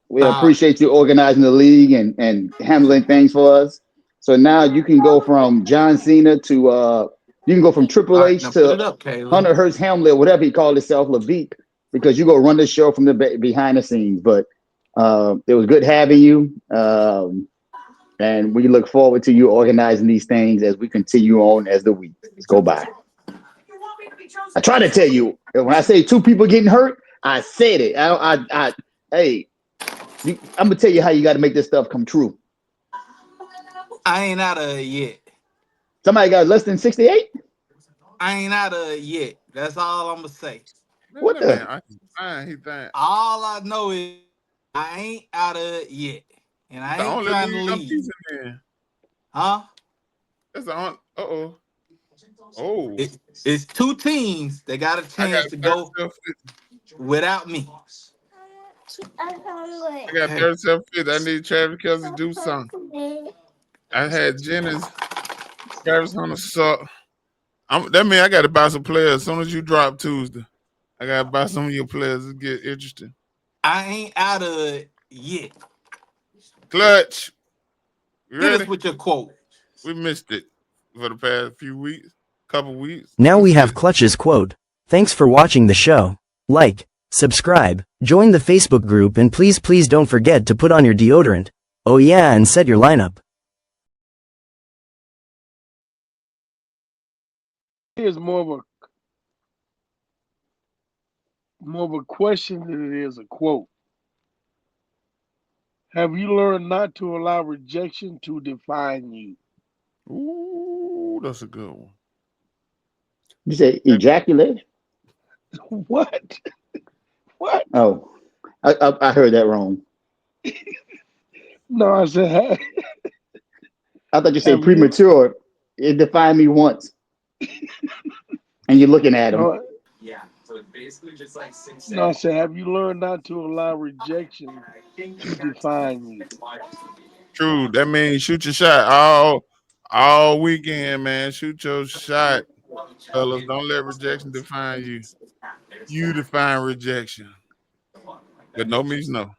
We Nah, appreciate you organizing the league and handling things for us. So now you can go from John Cena to you can go from all Triple right, H now put it to up, Kayla. Hunter Hearst Hamlet, whatever he called himself, Levique, because you go run the show from the behind the scenes. But it was good having you. And we look forward to you organizing these things as we continue on as the weeks go by. I try to tell you when I say two people getting hurt, I said it. Hey, I'm gonna tell you how you got to make this stuff come true. I ain't out of it yet. Somebody got less than 68. I ain't out of it yet. That's all I'm gonna say. Man, What that man, the? he think All I know is I ain't out of it yet, and I the ain't only trying to league I'm leave. decent in. Huh? That's the only. Oh, It's two teams that got a I got chance to go 37 50. without me. I got Okay. 37 50. I need Travis Kelce to do something. I had Jennings, Travis Hunter suck. That means I got to buy some players as soon as you drop Tuesday. I got to buy some of your players to get interesting. I ain't out of it yet. Clutch, you Hit us ready? with your quote. We missed it for the past few weeks, couple weeks. Now Let's we see. have Clutch's quote. Thanks for watching the show. Like, subscribe, join the Facebook group, and please don't forget to put on your deodorant. Oh yeah, and set your lineup. Here's more of a question than it is a quote. Have you learned not to allow rejection to define you? Ooh, that's a good one. You say ejaculate? What? What? Oh, I heard that wrong. No, I said, I thought you said have you? premature. It defined me once, and you're looking at him. No, no, I said, have you learned not to allow rejection to define you? True. That means shoot your shot all weekend, man. Shoot your shot, fellas. Don't let rejection define you. You define rejection. But no means no.